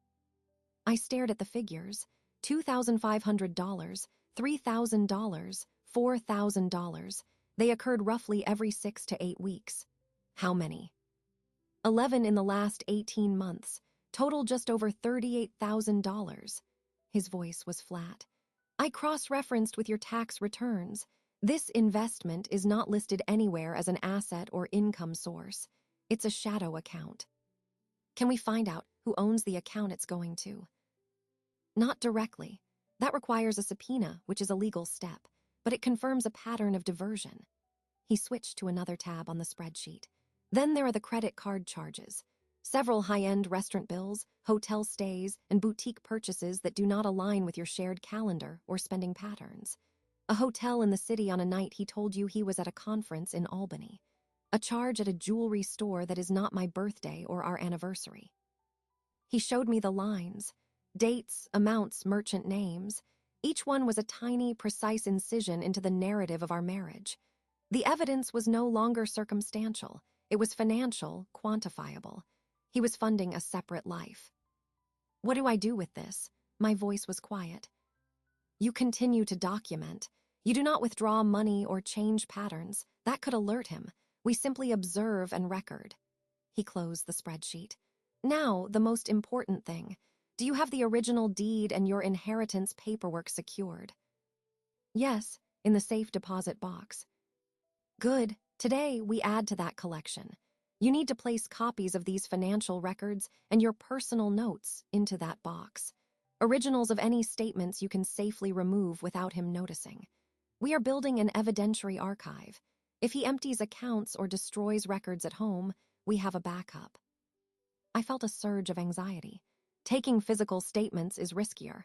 I stared at the figures: $2,500, $3,000, $4,000. They occurred roughly every 6 to 8 weeks. How many? 11 in the last 18 months, total just over $38,000. His voice was flat. I cross-referenced with your tax returns. This investment is not listed anywhere as an asset or income source. It's a shadow account. Can we find out who owns the account it's going to? Not directly. That requires a subpoena, which is a legal step, but it confirms a pattern of diversion. He switched to another tab on the spreadsheet. Then there are the credit card charges. Several high-end restaurant bills, hotel stays, and boutique purchases that do not align with your shared calendar or spending patterns. A hotel in the city on a night he told you he was at a conference in Albany. A charge at a jewelry store that is not my birthday or our anniversary. He showed me the lines. Dates, amounts, merchant names. Each one was a tiny, precise incision into the narrative of our marriage. The evidence was no longer circumstantial. It was financial, quantifiable. He was funding a separate life. What do I do with this? My voice was quiet. You continue to document. You do not withdraw money or change patterns. That could alert him. We simply observe and record. He closed the spreadsheet. Now, the most important thing. Do you have the original deed and your inheritance paperwork secured? Yes, in the safe deposit box. Good. Today, we add to that collection. You need to place copies of these financial records and your personal notes into that box. Originals of any statements you can safely remove without him noticing. We are building an evidentiary archive. If he empties accounts or destroys records at home, we have a backup. I felt a surge of anxiety. Taking physical statements is riskier.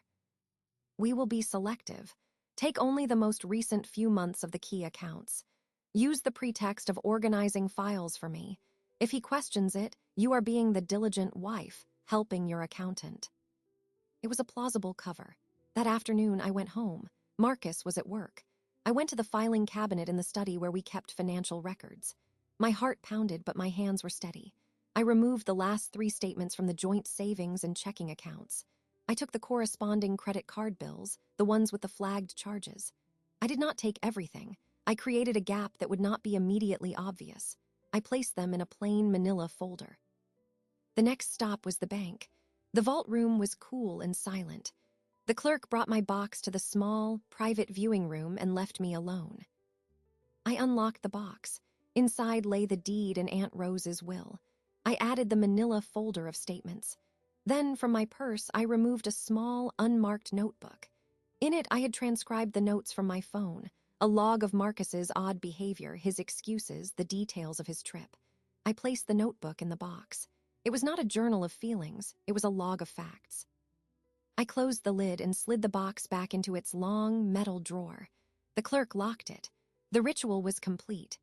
We will be selective. Take only the most recent few months of the key accounts. Use the pretext of organizing files for me. If he questions it, you are being the diligent wife, helping your accountant. It was a plausible cover. That afternoon, I went home. Marcus was at work. I went to the filing cabinet in the study where we kept financial records. My heart pounded, but my hands were steady. I removed the last 3 statements from the joint savings and checking accounts. I took the corresponding credit card bills, the ones with the flagged charges. I did not take everything. I created a gap that would not be immediately obvious. I placed them in a plain manila folder. The next stop was the bank. The vault room was cool and silent. The clerk brought my box to the small, private viewing room and left me alone. I unlocked the box. Inside lay the deed and Aunt Rose's will. I added the manila folder of statements. Then, from my purse, I removed a small, unmarked notebook. In it, I had transcribed the notes from my phone, a log of Marcus's odd behavior, his excuses, the details of his trip. I placed the notebook in the box. It was not a journal of feelings, it was a log of facts. I closed the lid and slid the box back into its long, metal drawer. The clerk locked it. The ritual was complete.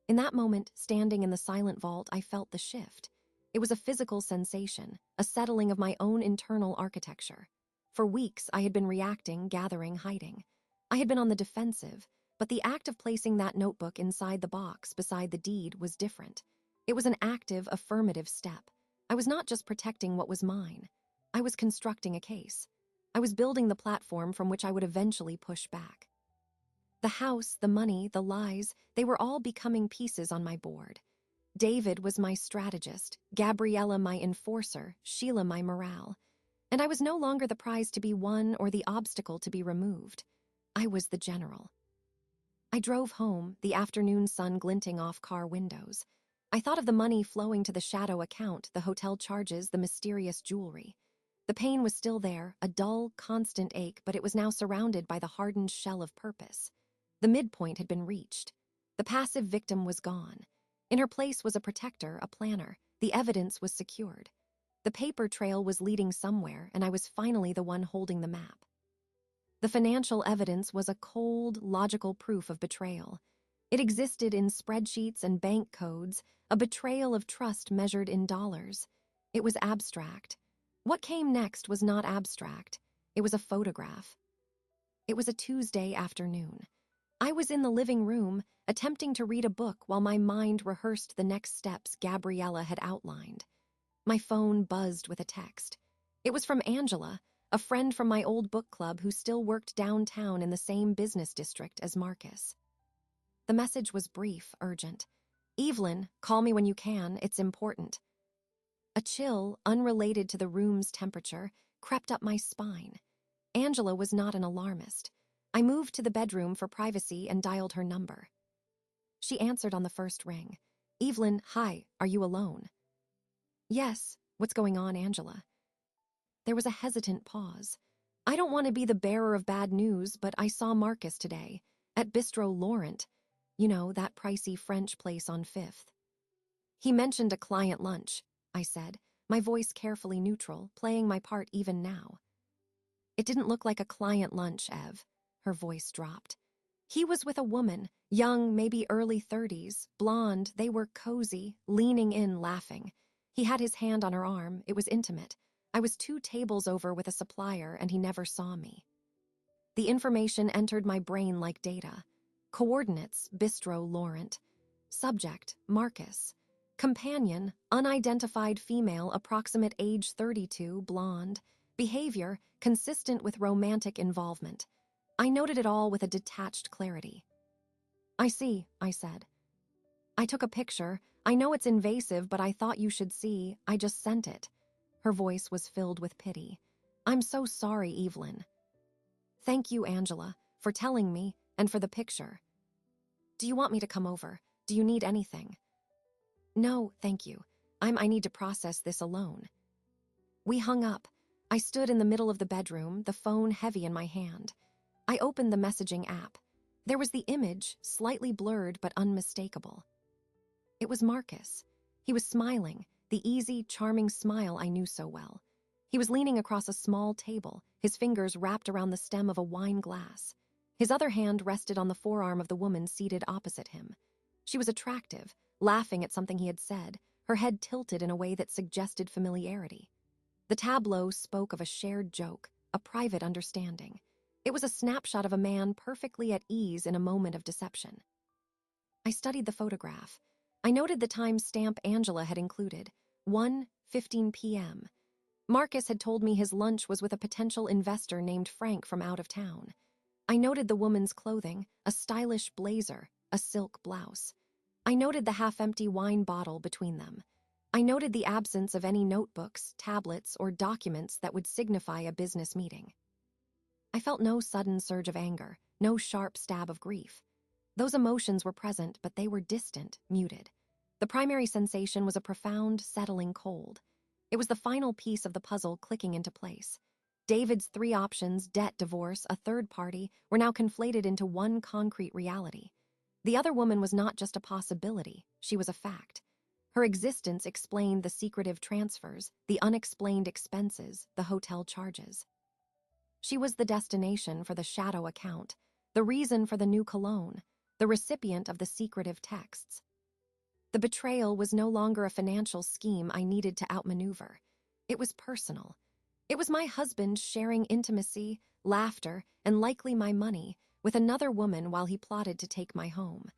In that moment, standing in the silent vault, I felt the shift. It was a physical sensation, a settling of my own internal architecture. For weeks, I had been reacting, gathering, hiding. I had been on the defensive, but the act of placing that notebook inside the box beside the deed was different. It was an active, affirmative step. I was not just protecting what was mine. I was constructing a case. I was building the platform from which I would eventually push back. The house, the money, the lies, they were all becoming pieces on my board. David was my strategist, Gabriella my enforcer, Sheila my morale. And I was no longer the prize to be won or the obstacle to be removed. I was the general. I drove home, the afternoon sun glinting off car windows. I thought of the money flowing to the shadow account, the hotel charges, the mysterious jewelry. The pain was still there, a dull, constant ache, but it was now surrounded by the hardened shell of purpose. The midpoint had been reached. The passive victim was gone. In her place was a protector, a planner. The evidence was secured. The paper trail was leading somewhere, and I was finally the one holding the map. The financial evidence was a cold, logical proof of betrayal. It existed in spreadsheets and bank codes, a betrayal of trust measured in dollars. It was abstract. What came next was not abstract. It was a photograph. It was a Tuesday afternoon. I was in the living room, attempting to read a book while my mind rehearsed the next steps Gabriella had outlined. My phone buzzed with a text. It was from Angela, a friend from my old book club who still worked downtown in the same business district as Marcus. The message was brief, urgent. "Evelyn, call me when you can, it's important." A chill, unrelated to the room's temperature, crept up my spine. Angela was not an alarmist. I moved to the bedroom for privacy and dialed her number. She answered on the first ring. "Evelyn, hi, are you alone?" "Yes, what's going on, Angela?" There was a hesitant pause. "I don't want to be the bearer of bad news, but I saw Marcus today, at Bistro Laurent. You know, that pricey French place on 5th. He mentioned a client lunch," I said, my voice carefully neutral, playing my part even now. "It didn't look like a client lunch, Ev." Her voice dropped. "He was with a woman, young, maybe early 30s, blonde. They were cozy, leaning in, laughing. He had his hand on her arm. It was intimate. I was 2 tables over with a supplier, and he never saw me." The information entered my brain like data. Coordinates, Bistro Laurent. Subject, Marcus. Companion, unidentified female, approximate age 32, blonde. Behavior, consistent with romantic involvement. I noted it all with a detached clarity. "I see," I said. "I took a picture. I know it's invasive, but I thought you should see. I just sent it." Her voice was filled with pity. "I'm so sorry, Evelyn." "Thank you, Angela, for telling me and for the picture. Do you want me to come over? Do you need anything?" "No, thank you. I need to process this alone." We hung up. I stood in the middle of the bedroom, the phone heavy in my hand. I opened the messaging app. There was the image, slightly blurred but unmistakable. It was Marcus. He was smiling, the easy, charming smile I knew so well. He was leaning across a small table, his fingers wrapped around the stem of a wine glass. His other hand rested on the forearm of the woman seated opposite him. She was attractive, laughing at something he had said, her head tilted in a way that suggested familiarity. The tableau spoke of a shared joke, a private understanding. It was a snapshot of a man perfectly at ease in a moment of deception. I studied the photograph. I noted the time stamp Angela had included, 1:15 p.m. Marcus had told me his lunch was with a potential investor named Frank from out of town. I noted the woman's clothing, a stylish blazer, a silk blouse. I noted the half-empty wine bottle between them. I noted the absence of any notebooks, tablets, or documents that would signify a business meeting. I felt no sudden surge of anger, no sharp stab of grief. Those emotions were present, but they were distant, muted. The primary sensation was a profound, settling cold. It was the final piece of the puzzle clicking into place. David's 3 options, debt, divorce, a third party, were now conflated into one concrete reality. The other woman was not just a possibility, she was a fact. Her existence explained the secretive transfers, the unexplained expenses, the hotel charges. She was the destination for the shadow account, the reason for the new cologne, the recipient of the secretive texts. The betrayal was no longer a financial scheme I needed to outmaneuver. It was personal. It was my husband sharing intimacy, laughter, and likely my money with another woman while he plotted to take my home.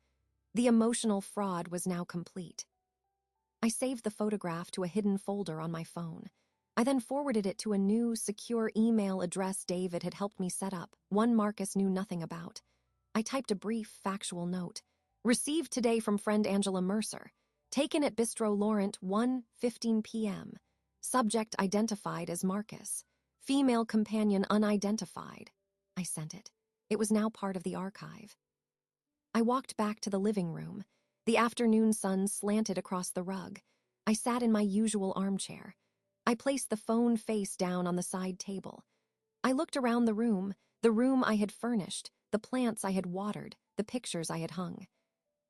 The emotional fraud was now complete. I saved the photograph to a hidden folder on my phone. I then forwarded it to a new, secure email address David had helped me set up, one Marcus knew nothing about. I typed a brief, factual note. "Received today from friend Angela Mercer. Taken at Bistro Laurent, 1:15 p.m. Subject identified as Marcus. Female companion unidentified." I sent it. It was now part of the archive. I walked back to the living room. The afternoon sun slanted across the rug. I sat in my usual armchair. I placed the phone face down on the side table. I looked around the room I had furnished, the plants I had watered, the pictures I had hung.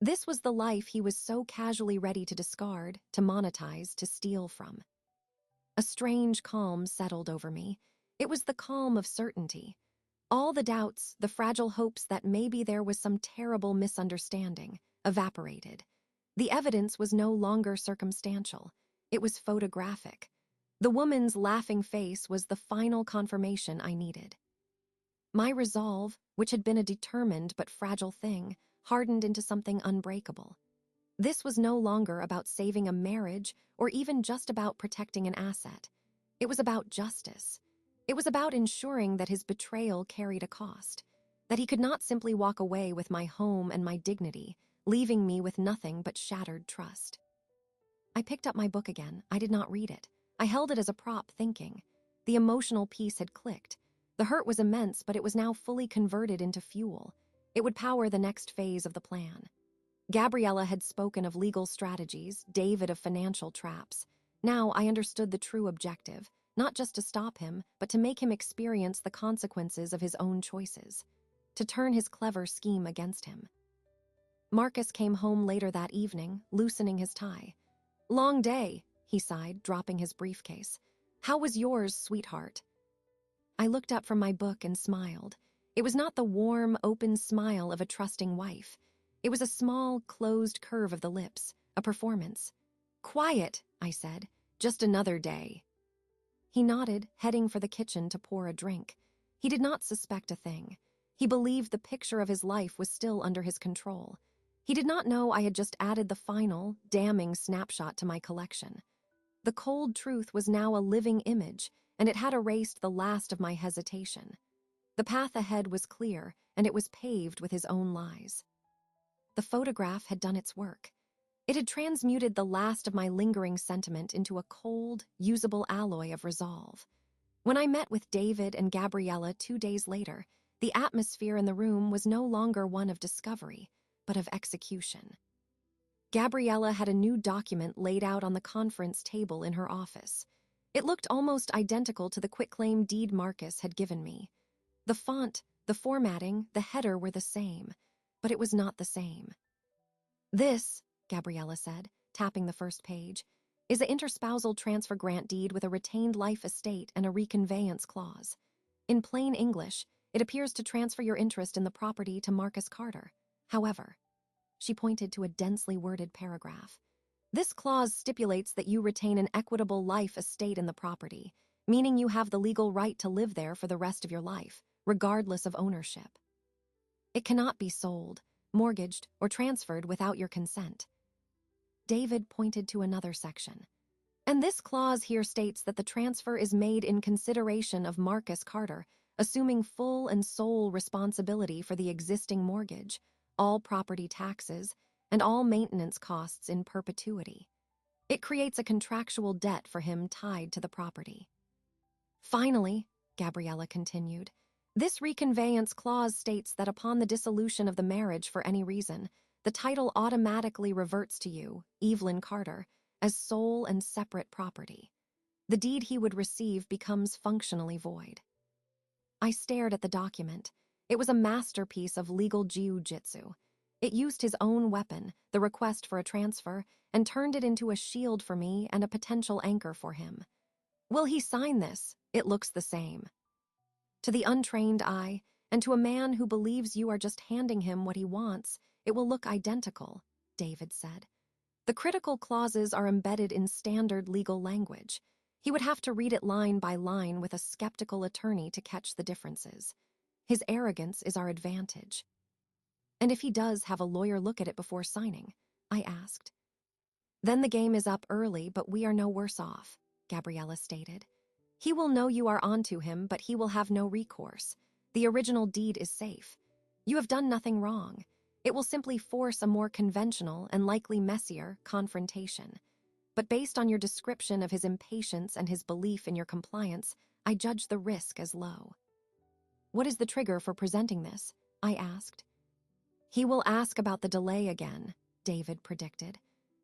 This was the life he was so casually ready to discard, to monetize, to steal from. A strange calm settled over me. It was the calm of certainty. All the doubts, the fragile hopes that maybe there was some terrible misunderstanding, evaporated. The evidence was no longer circumstantial. It was photographic. The woman's laughing face was the final confirmation I needed. My resolve, which had been a determined but fragile thing, hardened into something unbreakable. This was no longer about saving a marriage or even just about protecting an asset. It was about justice. It was about ensuring that his betrayal carried a cost, that he could not simply walk away with my home and my dignity, leaving me with nothing but shattered trust. I picked up my book again. I did not read it. I held it as a prop, thinking. The emotional piece had clicked. The hurt was immense, but it was now fully converted into fuel. It would power the next phase of the plan. Gabriella had spoken of legal strategies, David of financial traps. Now I understood the true objective, not just to stop him, but to make him experience the consequences of his own choices, to turn his clever scheme against him. Marcus came home later that evening, loosening his tie. "Long day," he sighed, dropping his briefcase. "How was yours, sweetheart?" I looked up from my book and smiled. It was not the warm, open smile of a trusting wife. It was a small, closed curve of the lips, a performance. "Quiet," I said. "Just another day." He nodded, heading for the kitchen to pour a drink. He did not suspect a thing. He believed the picture of his life was still under his control. He did not know I had just added the final, damning snapshot to my collection. The cold truth was now a living image, and it had erased the last of my hesitation. The path ahead was clear, and it was paved with his own lies. The photograph had done its work. It had transmuted the last of my lingering sentiment into a cold, usable alloy of resolve. When I met with David and Gabriella 2 days later, the atmosphere in the room was no longer one of discovery, but of execution. Gabriella had a new document laid out on the conference table in her office. It looked almost identical to the quitclaim deed Marcus had given me. The font, the formatting, the header were the same, but it was not the same. "This," Gabriella said, tapping the first page, "is an interspousal transfer grant deed with a retained life estate and a reconveyance clause. In plain English, it appears to transfer your interest in the property to Marcus Carter. However," she pointed to a densely worded paragraph, "this clause stipulates that you retain an equitable life estate in the property, meaning you have the legal right to live there for the rest of your life, regardless of ownership. It cannot be sold, mortgaged, or transferred without your consent." David pointed to another section. "And this clause here states that the transfer is made in consideration of Marcus Carter, assuming full and sole responsibility for the existing mortgage, all property taxes, and all maintenance costs in perpetuity. It creates a contractual debt for him tied to the property." "Finally," Gabriella continued, "this reconveyance clause states that upon the dissolution of the marriage for any reason, the title automatically reverts to you, Evelyn Carter, as sole and separate property. The deed he would receive becomes functionally void." I stared at the document. It was a masterpiece of legal jiu-jitsu. It used his own weapon, the request for a transfer, and turned it into a shield for me and a potential anchor for him. "Will he sign this? It looks the same." To the untrained eye, and to a man who believes you are just handing him what he wants, it will look identical, David said. "The critical clauses are embedded in standard legal language. He would have to read it line by line with a skeptical attorney to catch the differences. His arrogance is our advantage." "And if he does have a lawyer look at it before signing?" I asked. "Then the game is up early, but we are no worse off," Gabriella stated. "He will know you are onto him, but he will have no recourse. The original deed is safe. You have done nothing wrong. It will simply force a more conventional and likely messier confrontation. But based on your description of his impatience and his belief in your compliance, I judge the risk as low." "What is the trigger for presenting this?" I asked. "He will ask about the delay again," David predicted.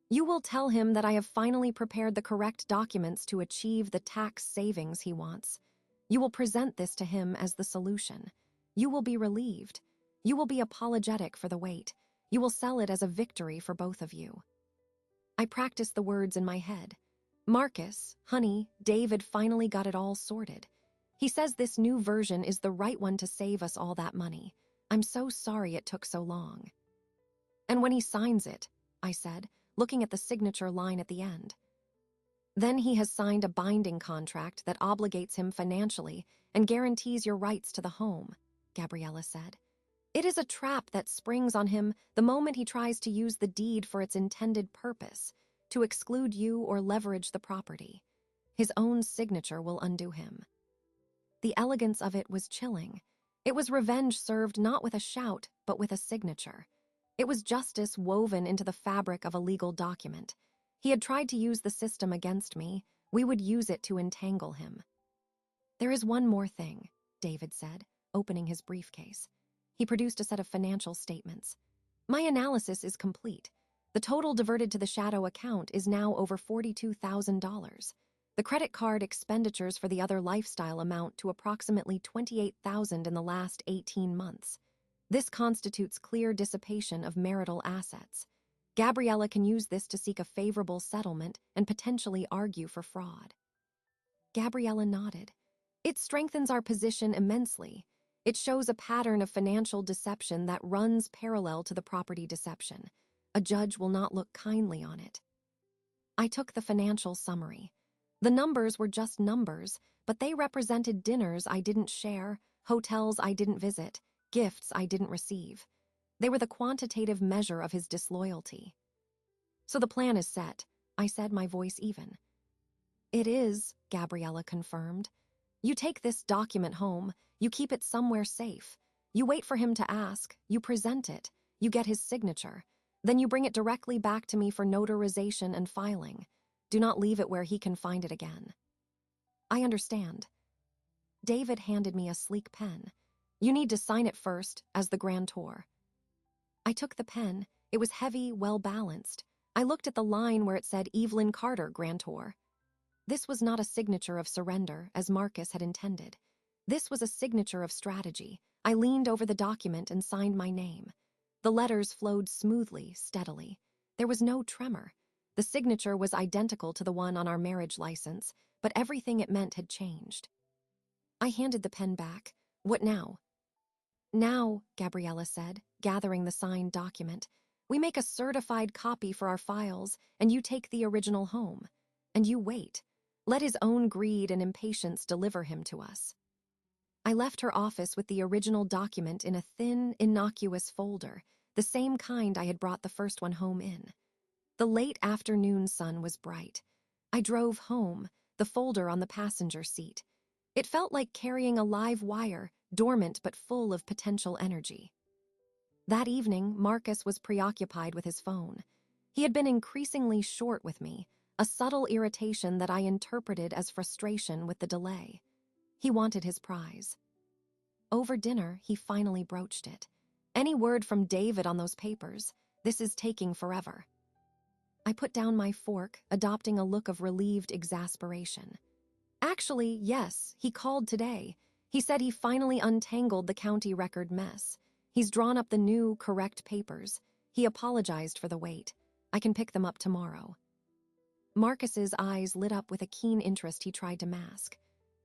"You will tell him that I have finally prepared the correct documents to achieve the tax savings he wants. You will present this to him as the solution. You will be relieved. You will be apologetic for the wait. You will sell it as a victory for both of you." I practiced the words in my head. Marcus, honey, David finally got it all sorted. He says this new version is the right one to save us all that money. I'm so sorry it took so long. And when he signs it, I said, looking at the signature line at the end. Then he has signed a binding contract that obligates him financially and guarantees your rights to the home, Gabriella said. It is a trap that springs on him the moment he tries to use the deed for its intended purpose, to exclude you or leverage the property. His own signature will undo him. The elegance of it was chilling. It was revenge served not with a shout, but with a signature. It was justice woven into the fabric of a legal document. He had tried to use the system against me. We would use it to entangle him. There is one more thing, David said, opening his briefcase. He produced a set of financial statements. My analysis is complete. The total diverted to the Shadow account is now over $42,000. The credit card expenditures for the other lifestyle amount to approximately $28,000 in the last 18 months. This constitutes clear dissipation of marital assets. Gabriella can use this to seek a favorable settlement and potentially argue for fraud. Gabriella nodded. It strengthens our position immensely. It shows a pattern of financial deception that runs parallel to the property deception. A judge will not look kindly on it. I took the financial summary. The numbers were just numbers, but they represented dinners I didn't share, hotels I didn't visit, gifts I didn't receive. They were the quantitative measure of his disloyalty. So the plan is set, I said, my voice even. It is, Gabriella confirmed. You take this document home, you keep it somewhere safe. You wait for him to ask, you present it, you get his signature. Then you bring it directly back to me for notarization and filing. Do not leave it where he can find it again. I understand. David handed me a sleek pen. You need to sign it first, as the grantor. I took the pen. It was heavy, well-balanced. I looked at the line where it said Evelyn Carter, grantor. This was not a signature of surrender, as Marcus had intended. This was a signature of strategy. I leaned over the document and signed my name. The letters flowed smoothly, steadily. There was no tremor. The signature was identical to the one on our marriage license, but everything it meant had changed. I handed the pen back. What now? Now, Gabriella said, gathering the signed document, we make a certified copy for our files, and you take the original home. And you wait. Let his own greed and impatience deliver him to us. I left her office with the original document in a thin, innocuous folder, the same kind I had brought the first one home in. The late afternoon sun was bright. I drove home, the folder on the passenger seat. It felt like carrying a live wire, dormant but full of potential energy. That evening, Marcus was preoccupied with his phone. He had been increasingly short with me, a subtle irritation that I interpreted as frustration with the delay. He wanted his prize. Over dinner, he finally broached it. Any word from David on those papers? This is taking forever. I put down my fork, adopting a look of relieved exasperation. Actually, yes, he called today. He said he finally untangled the county record mess. He's drawn up the new, correct papers. He apologized for the wait. I can pick them up tomorrow. Marcus's eyes lit up with a keen interest he tried to mask.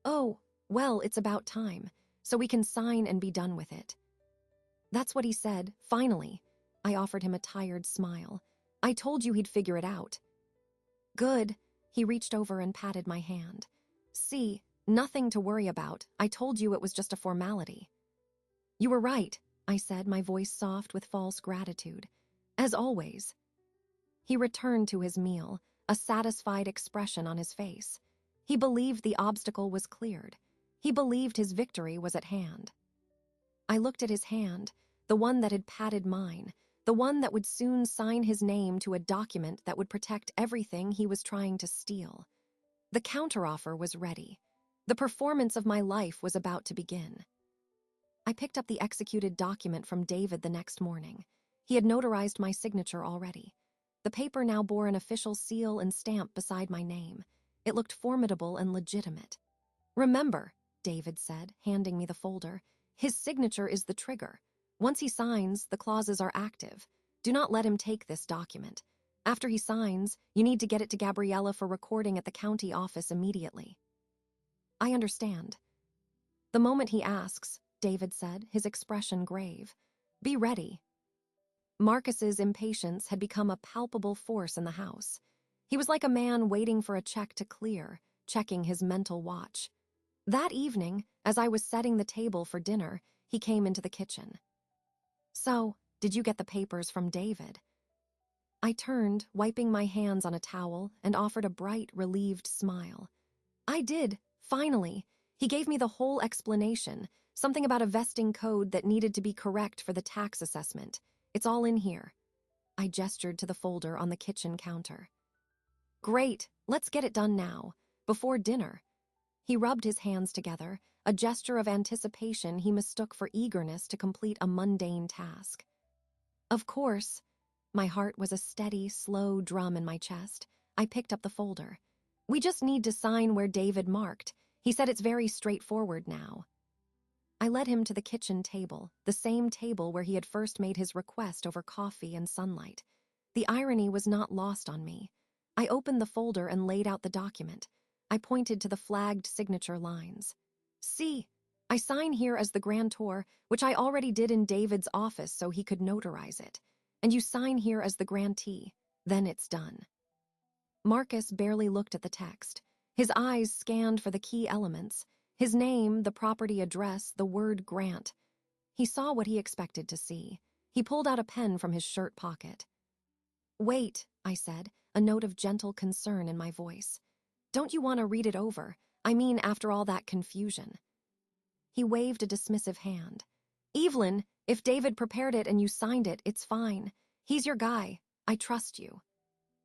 Oh, well, it's about time, so we can sign and be done with it. That's what he said, finally. I offered him a tired smile. I told you he'd figure it out. Good. He reached over and patted my hand. See, nothing to worry about. I told you it was just a formality. You were right, I said, my voice soft with false gratitude. As always. He returned to his meal, a satisfied expression on his face. He believed the obstacle was cleared. He believed his victory was at hand. I looked at his hand, the one that had patted mine, the one that would soon sign his name to a document that would protect everything he was trying to steal. The counteroffer was ready. The performance of my life was about to begin. I picked up the executed document from David the next morning. He had notarized my signature already. The paper now bore an official seal and stamp beside my name. It looked formidable and legitimate. Remember, David said, handing me the folder, his signature is the trigger. Once he signs, the clauses are active. Do not let him take this document. After he signs, you need to get it to Gabriella for recording at the county office immediately. I understand. The moment he asks, David said, his expression grave. Be ready. Marcus's impatience had become a palpable force in the house. He was like a man waiting for a check to clear, checking his mental watch. That evening, as I was setting the table for dinner, he came into the kitchen. So, did you get the papers from David? I turned, wiping my hands on a towel, and offered a bright, relieved smile. I did, finally. He gave me the whole explanation, something about a vesting code that needed to be correct for the tax assessment. It's all in here. I gestured to the folder on the kitchen counter. Great, let's get it done now, before dinner. He rubbed his hands together, a gesture of anticipation he mistook for eagerness to complete a mundane task. Of course. My heart was a steady, slow drum in my chest. I picked up the folder. We just need to sign where David marked. He said it's very straightforward now. I led him to the kitchen table, the same table where he had first made his request over coffee and sunlight. The irony was not lost on me. I opened the folder and laid out the document. I pointed to the flagged signature lines. See, I sign here as the grantor, which I already did in David's office so he could notarize it. And you sign here as the grantee. Then it's done. Marcus barely looked at the text. His eyes scanned for the key elements. His name, the property address, the word grant. He saw what he expected to see. He pulled out a pen from his shirt pocket. Wait, I said, a note of gentle concern in my voice. Don't you want to read it over? I mean, after all that confusion. He waved a dismissive hand. Evelyn, if David prepared it and you signed it, it's fine. He's your guy. I trust you.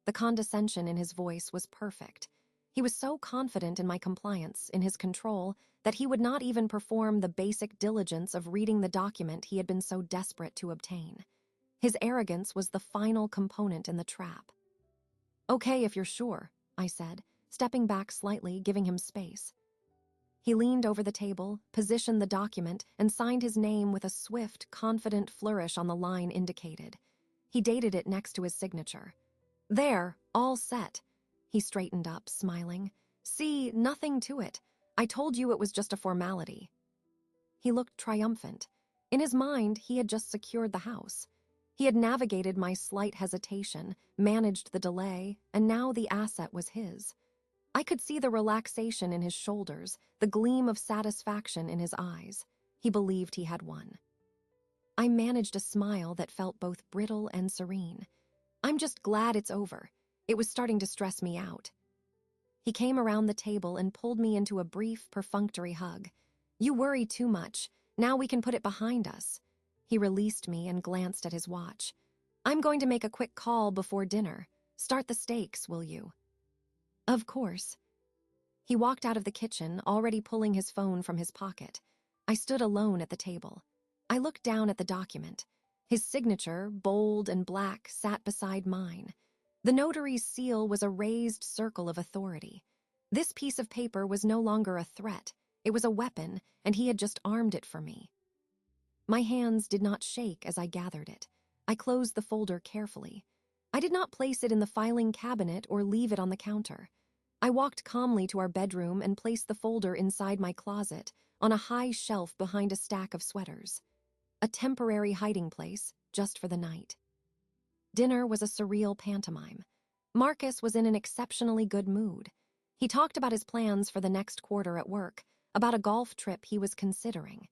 The condescension in his voice was perfect. He was so confident in my compliance, in his control, that he would not even perform the basic diligence of reading the document he had been so desperate to obtain. His arrogance was the final component in the trap. Okay, if you're sure, I said, stepping back slightly, giving him space. He leaned over the table, positioned the document, and signed his name with a swift, confident flourish on the line indicated. He dated it next to his signature. There, all set. He straightened up, smiling. See, nothing to it. I told you it was just a formality. He looked triumphant. In his mind, he had just secured the house. He had navigated my slight hesitation, managed the delay, and now the asset was his. I could see the relaxation in his shoulders, the gleam of satisfaction in his eyes. He believed he had won. I managed a smile that felt both brittle and serene. I'm just glad it's over. It was starting to stress me out. He came around the table and pulled me into a brief, perfunctory hug. You worry too much. Now we can put it behind us. He released me and glanced at his watch. I'm going to make a quick call before dinner. Start the steaks, will you? Of course. He walked out of the kitchen, already pulling his phone from his pocket. I stood alone at the table. I looked down at the document. His signature, bold and black, sat beside mine. The notary's seal was a raised circle of authority. This piece of paper was no longer a threat. It was a weapon, and he had just armed it for me. My hands did not shake as I gathered it. I closed the folder carefully. I did not place it in the filing cabinet or leave it on the counter. I walked calmly to our bedroom and placed the folder inside my closet, on a high shelf behind a stack of sweaters. A temporary hiding place, just for the night. Dinner was a surreal pantomime. Marcus was in an exceptionally good mood. He talked about his plans for the next quarter at work, about a golf trip he was considering.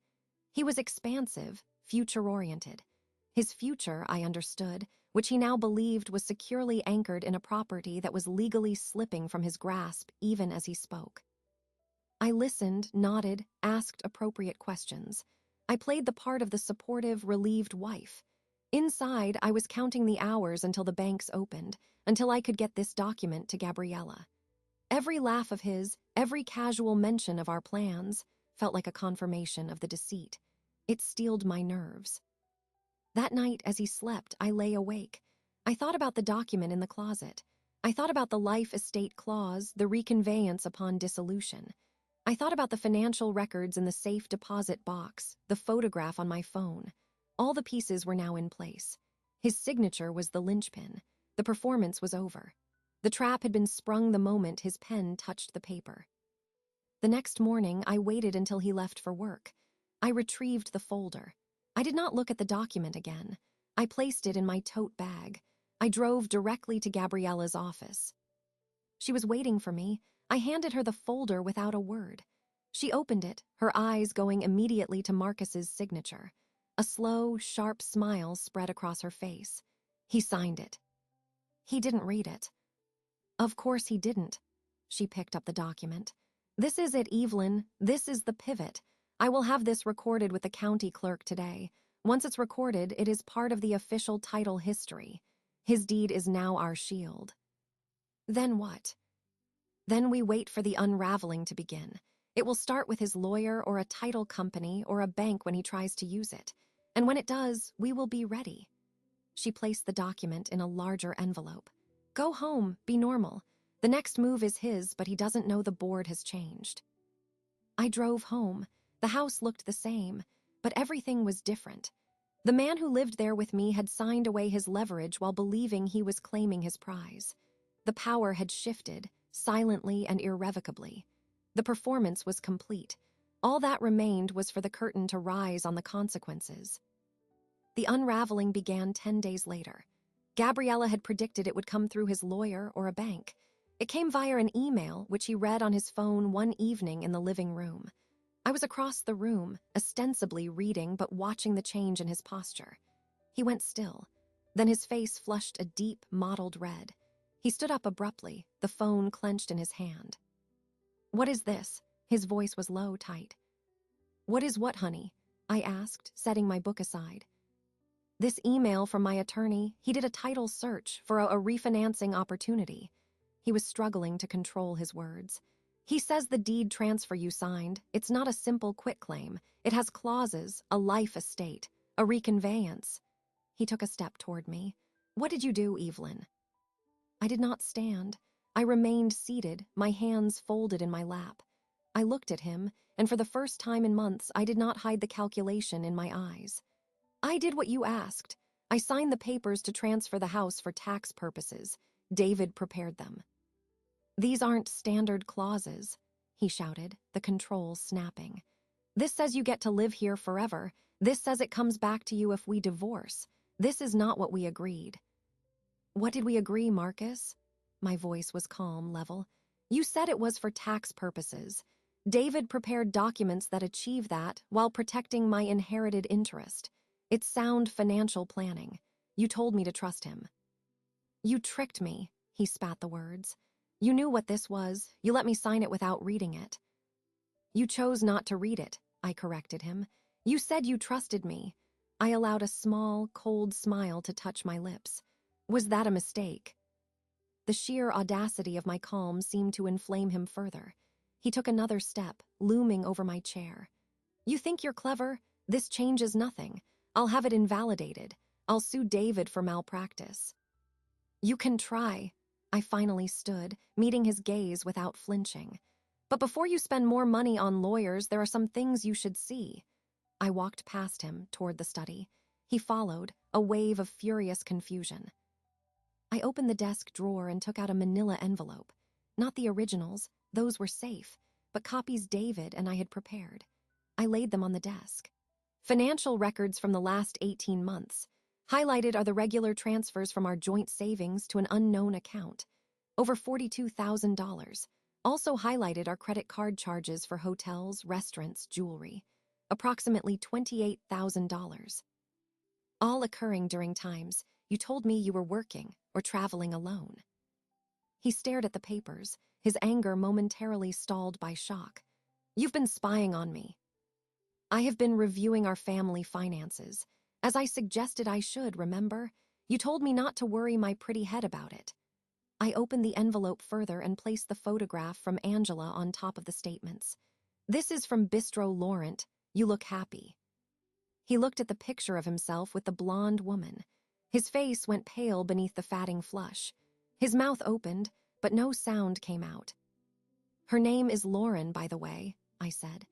He was expansive, future-oriented. His future, I understood, which he now believed was securely anchored in a property that was legally slipping from his grasp even as he spoke. I listened, nodded, asked appropriate questions. I played the part of the supportive, relieved wife. Inside, I was counting the hours until the banks opened, until I could get this document to Gabriella. Every laugh of his, every casual mention of our plans, felt like a confirmation of the deceit. It steeled my nerves. That night, as he slept, I lay awake. I thought about the document in the closet. I thought about the life estate clause, the reconveyance upon dissolution. I thought about the financial records in the safe deposit box, the photograph on my phone. All the pieces were now in place. His signature was the linchpin. The performance was over. The trap had been sprung the moment his pen touched the paper. The next morning, I waited until he left for work. I retrieved the folder. I did not look at the document again. I placed it in my tote bag. I drove directly to Gabriella's office. She was waiting for me. I handed her the folder without a word. She opened it, her eyes going immediately to Marcus's signature. A slow, sharp smile spread across her face. He signed it. He didn't read it. Of course he didn't. She picked up the document. This is it, Evelyn. This is the pivot. I will have this recorded with the county clerk today. Once it's recorded, it is part of the official title history. His deed is now our shield. Then what? Then we wait for the unraveling to begin. It will start with his lawyer or a title company or a bank when he tries to use it. And when it does, we will be ready. She placed the document in a larger envelope. Go home, be normal. The next move is his, but he doesn't know the board has changed. I drove home. The house looked the same, but everything was different. The man who lived there with me had signed away his leverage while believing he was claiming his prize. The power had shifted, silently and irrevocably. The performance was complete. All that remained was for the curtain to rise on the consequences. The unraveling began 10 days later. Gabriella had predicted it would come through his lawyer or a bank. It came via an email, which he read on his phone one evening in the living room. I was across the room, ostensibly reading but watching the change in his posture. He went still. Then his face flushed a deep, mottled red. He stood up abruptly, the phone clenched in his hand. What is this? His voice was low, tight. What is what, honey? I asked, setting my book aside. This email from my attorney, he did a title search for a refinancing opportunity. He was struggling to control his words. He says the deed transfer you signed, it's not a simple quitclaim. It has clauses, a life estate, a reconveyance. He took a step toward me. What did you do, Evelyn? I did not stand. I remained seated, my hands folded in my lap. I looked at him, and for the first time in months, I did not hide the calculation in my eyes. I did what you asked. I signed the papers to transfer the house for tax purposes. David prepared them. These aren't standard clauses, he shouted, the controls snapping. This says you get to live here forever. This says it comes back to you if we divorce. This is not what we agreed. What did we agree, Marcus? My voice was calm, level. You said it was for tax purposes. David prepared documents that achieve that while protecting my inherited interest. It's sound financial planning. You told me to trust him. You tricked me, he spat the words. You knew what this was. You let me sign it without reading it. You chose not to read it, I corrected him. You said you trusted me. I allowed a small, cold smile to touch my lips. Was that a mistake? The sheer audacity of my calm seemed to inflame him further. He took another step, looming over my chair. You think you're clever? This changes nothing. I'll have it invalidated. I'll sue David for malpractice. You can try. I finally stood, meeting his gaze without flinching. But before you spend more money on lawyers, there are some things you should see. I walked past him, toward the study. He followed, a wave of furious confusion. I opened the desk drawer and took out a manila envelope. Not the originals, those were safe, but copies David and I had prepared. I laid them on the desk. Financial records from the last 18 months. Highlighted are the regular transfers from our joint savings to an unknown account. Over $42,000. Also highlighted are credit card charges for hotels, restaurants, jewelry. Approximately $28,000. All occurring during times you told me you were working or traveling alone. He stared at the papers, his anger momentarily stalled by shock. You've been spying on me. I have been reviewing our family finances. As I suggested I should, remember? You told me not to worry my pretty head about it. I opened the envelope further and placed the photograph from Angela on top of the statements. This is from Bistro Laurent. You look happy. He looked at the picture of himself with the blonde woman. His face went pale beneath the fatting flush. His mouth opened, but no sound came out. Her name is Lauren, by the way, I said.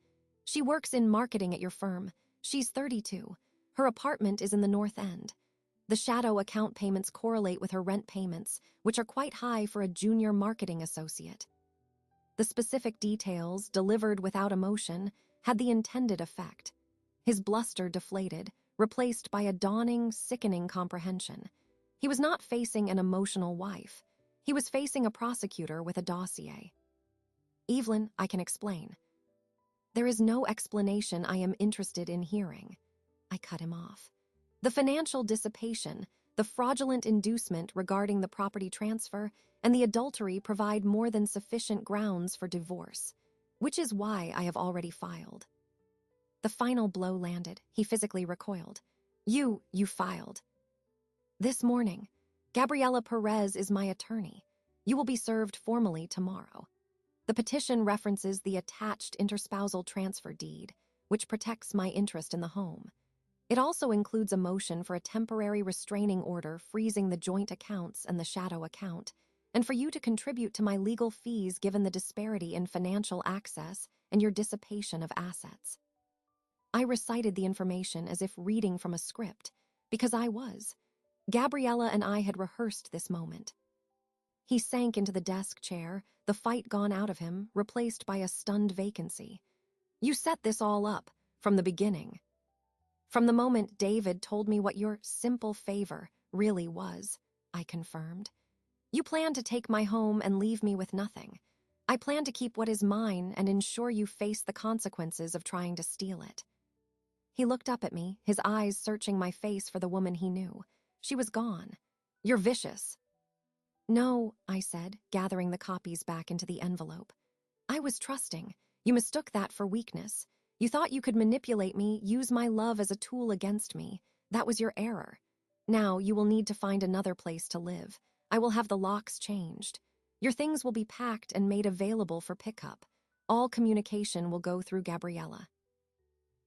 She works in marketing at your firm. She's 32. Her apartment is in the North End. The shadow account payments correlate with her rent payments, which are quite high for a junior marketing associate. The specific details, delivered without emotion, had the intended effect. His bluster deflated, replaced by a dawning, sickening comprehension. He was not facing an emotional wife. He was facing a prosecutor with a dossier. "Evelyn, I can explain." "There is no explanation I am interested in hearing." I cut him off. "The financial dissipation, the fraudulent inducement regarding the property transfer, and the adultery provide more than sufficient grounds for divorce, which is why I have already filed." The final blow landed. He physically recoiled. You filed." "This morning. Gabriela Perez is my attorney. You will be served formally tomorrow. The petition references the attached interspousal transfer deed, which protects my interest in the home. It also includes a motion for a temporary restraining order freezing the joint accounts and the shadow account, and for you to contribute to my legal fees given the disparity in financial access and your dissipation of assets." I recited the information as if reading from a script, because I was. Gabriela and I had rehearsed this moment. He sank into the desk chair, the fight gone out of him, replaced by a stunned vacancy. "You set this all up, from the beginning." "From the moment David told me what your simple favor really was," I confirmed. "You plan to take my home and leave me with nothing. I plan to keep what is mine and ensure you face the consequences of trying to steal it." He looked up at me, his eyes searching my face for the woman he knew. She was gone. "You're vicious." "No," I said, gathering the copies back into the envelope. "I was trusting. You mistook that for weakness. You thought you could manipulate me, use my love as a tool against me. That was your error. Now you will need to find another place to live. I will have the locks changed. Your things will be packed and made available for pickup. All communication will go through Gabriela."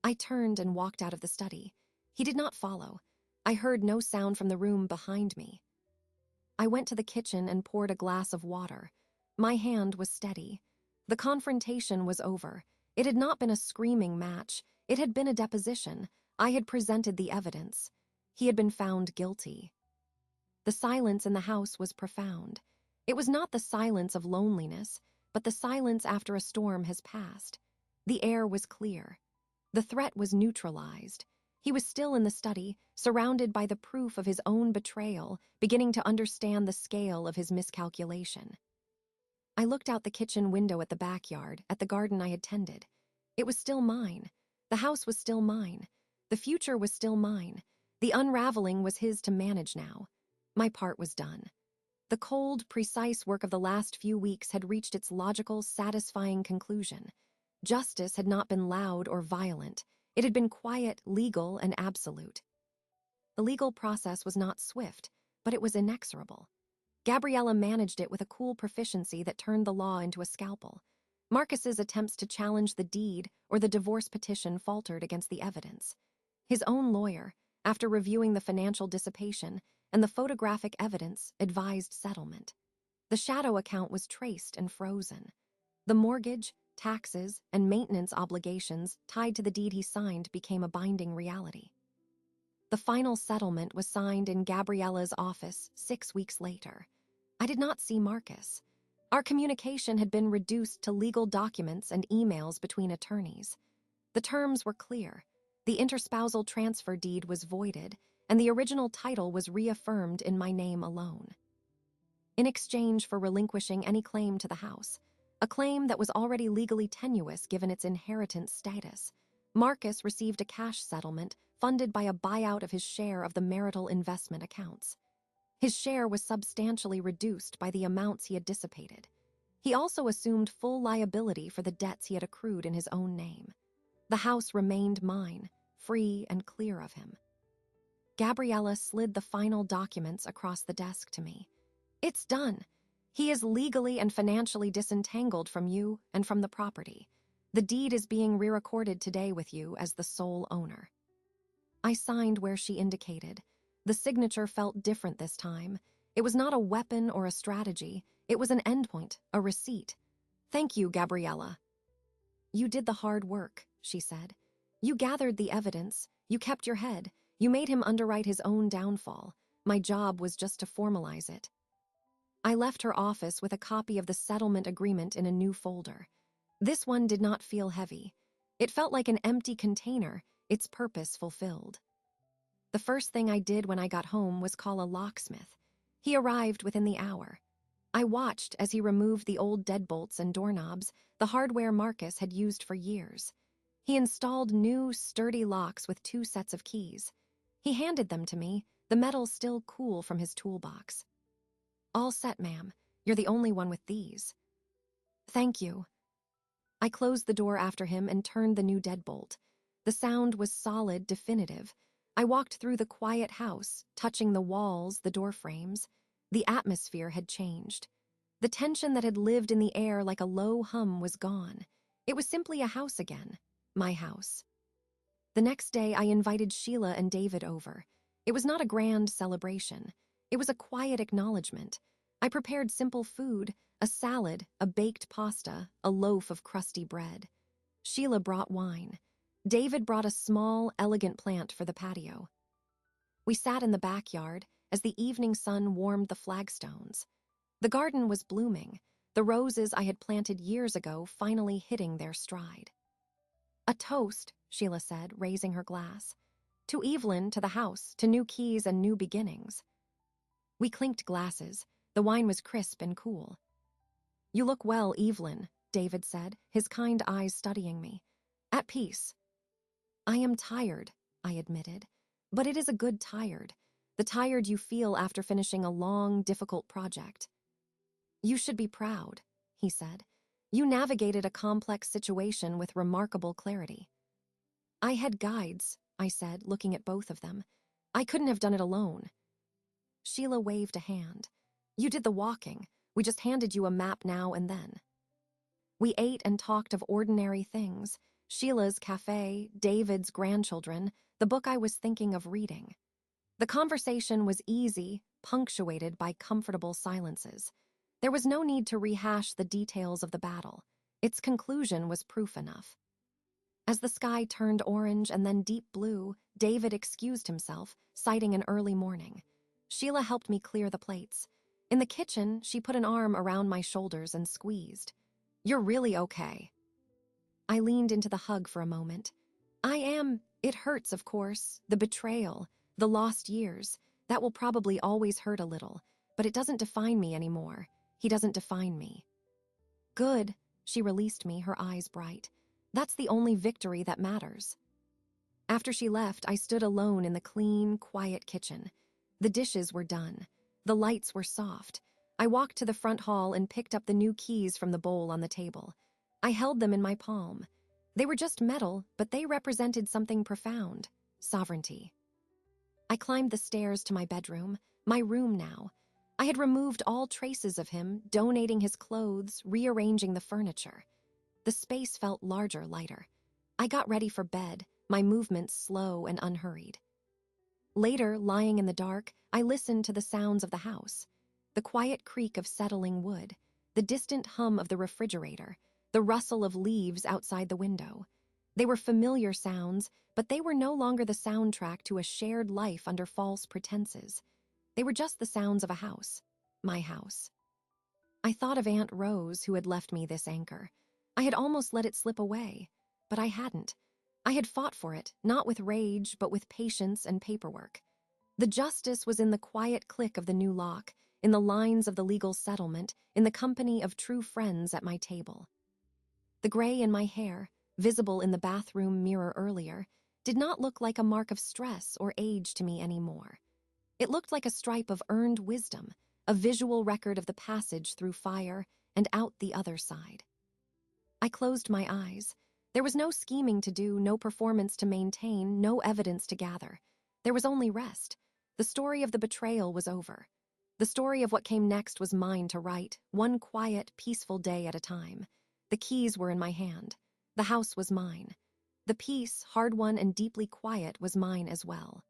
I turned and walked out of the study. He did not follow. I heard no sound from the room behind me. I went to the kitchen and poured a glass of water. My hand was steady. The confrontation was over. It had not been a screaming match. It had been a deposition. I had presented the evidence. He had been found guilty. The silence in the house was profound. It was not the silence of loneliness, but the silence after a storm has passed. The air was clear. The threat was neutralized. He was still in the study, surrounded by the proof of his own betrayal, beginning to understand the scale of his miscalculation. I looked out the kitchen window at the backyard, at the garden I had tended. It was still mine. The house was still mine. The future was still mine. The unraveling was his to manage now. My part was done. The cold, precise work of the last few weeks had reached its logical, satisfying conclusion. Justice had not been loud or violent. It had been quiet, legal, and absolute. The legal process was not swift, but it was inexorable. Gabriela managed it with a cool proficiency that turned the law into a scalpel. Marcus's attempts to challenge the deed or the divorce petition faltered against the evidence. His own lawyer, after reviewing the financial dissipation and the photographic evidence, advised settlement. The shadow account was traced and frozen. The mortgage, taxes, and maintenance obligations tied to the deed he signed became a binding reality. The final settlement was signed in Gabriela's office 6 weeks later. I did not see Marcus. Our communication had been reduced to legal documents and emails between attorneys. The terms were clear. The interspousal transfer deed was voided, and the original title was reaffirmed in my name alone. In exchange for relinquishing any claim to the house, a claim that was already legally tenuous given its inheritance status, Marcus received a cash settlement funded by a buyout of his share of the marital investment accounts. His share was substantially reduced by the amounts he had dissipated. He also assumed full liability for the debts he had accrued in his own name. The house remained mine, free and clear of him. Gabriela slid the final documents across the desk to me. "It's done. He is legally and financially disentangled from you and from the property. The deed is being re-recorded today with you as the sole owner." I signed where she indicated. The signature felt different this time. It was not a weapon or a strategy. It was an endpoint, a receipt. "Thank you, Gabriela." "You did the hard work," she said. "You gathered the evidence. You kept your head. You made him underwrite his own downfall. My job was just to formalize it." I left her office with a copy of the settlement agreement in a new folder. This one did not feel heavy. It felt like an empty container, its purpose fulfilled. The first thing I did when I got home was call a locksmith. He arrived within the hour. I watched as he removed the old deadbolts and doorknobs, the hardware Marcus had used for years. He installed new, sturdy locks with 2 sets of keys. He handed them to me, the metal still cool from his toolbox. "All set, ma'am. You're the only one with these." "Thank you." I closed the door after him and turned the new deadbolt. The sound was solid, definitive. I walked through the quiet house, touching the walls, the door frames. The atmosphere had changed. The tension that had lived in the air like a low hum was gone. It was simply a house again. My house. The next day, I invited Sheila and David over. It was not a grand celebration. It was a quiet acknowledgement. I prepared simple food, a salad, a baked pasta, a loaf of crusty bread. Sheila brought wine. David brought a small, elegant plant for the patio. We sat in the backyard as the evening sun warmed the flagstones. The garden was blooming, the roses I had planted years ago finally hitting their stride. "A toast," Sheila said, raising her glass. "To Evelyn, to the house, to new keys and new beginnings." We clinked glasses. The wine was crisp and cool. "You look well, Evelyn," David said, his kind eyes studying me. "At peace." "I am tired," I admitted. "But it is a good tired. The tired you feel after finishing a long, difficult project." "You should be proud," he said. "You navigated a complex situation with remarkable clarity." "I had guides," I said, looking at both of them. "I couldn't have done it alone." Sheila waved a hand. "You did the walking. We just handed you a map now and then." We ate and talked of ordinary things. Sheila's cafe, David's grandchildren, the book I was thinking of reading. The conversation was easy, punctuated by comfortable silences. There was no need to rehash the details of the battle. Its conclusion was proof enough. As the sky turned orange and then deep blue, David excused himself, citing an early morning. Sheila helped me clear the plates. In the kitchen, she put an arm around my shoulders and squeezed. "You're really okay." I leaned into the hug for a moment. "I am. It hurts, of course. The betrayal, the lost years. That will probably always hurt a little, but it doesn't define me anymore. He doesn't define me." "Good," she released me, her eyes bright. "That's the only victory that matters." After she left, I stood alone in the clean, quiet kitchen. The dishes were done. The lights were soft. I walked to the front hall and picked up the new keys from the bowl on the table. I held them in my palm. They were just metal, but they represented something profound: sovereignty. I climbed the stairs to my bedroom, my room now. I had removed all traces of him, donating his clothes, rearranging the furniture. The space felt larger, lighter. I got ready for bed, my movements slow and unhurried. Later, lying in the dark, I listened to the sounds of the house. The quiet creak of settling wood, the distant hum of the refrigerator, the rustle of leaves outside the window. They were familiar sounds, but they were no longer the soundtrack to a shared life under false pretenses. They were just the sounds of a house, my house. I thought of Aunt Rose, who had left me this anchor. I had almost let it slip away, but I hadn't. I had fought for it, not with rage, but with patience and paperwork. The justice was in the quiet click of the new lock, in the lines of the legal settlement, in the company of true friends at my table. The gray in my hair, visible in the bathroom mirror earlier, did not look like a mark of stress or age to me anymore. It looked like a stripe of earned wisdom, a visual record of the passage through fire and out the other side. I closed my eyes. There was no scheming to do, no performance to maintain, no evidence to gather. There was only rest. The story of the betrayal was over. The story of what came next was mine to write, one quiet, peaceful day at a time. The keys were in my hand. The house was mine. The peace, hard-won and deeply quiet, was mine as well.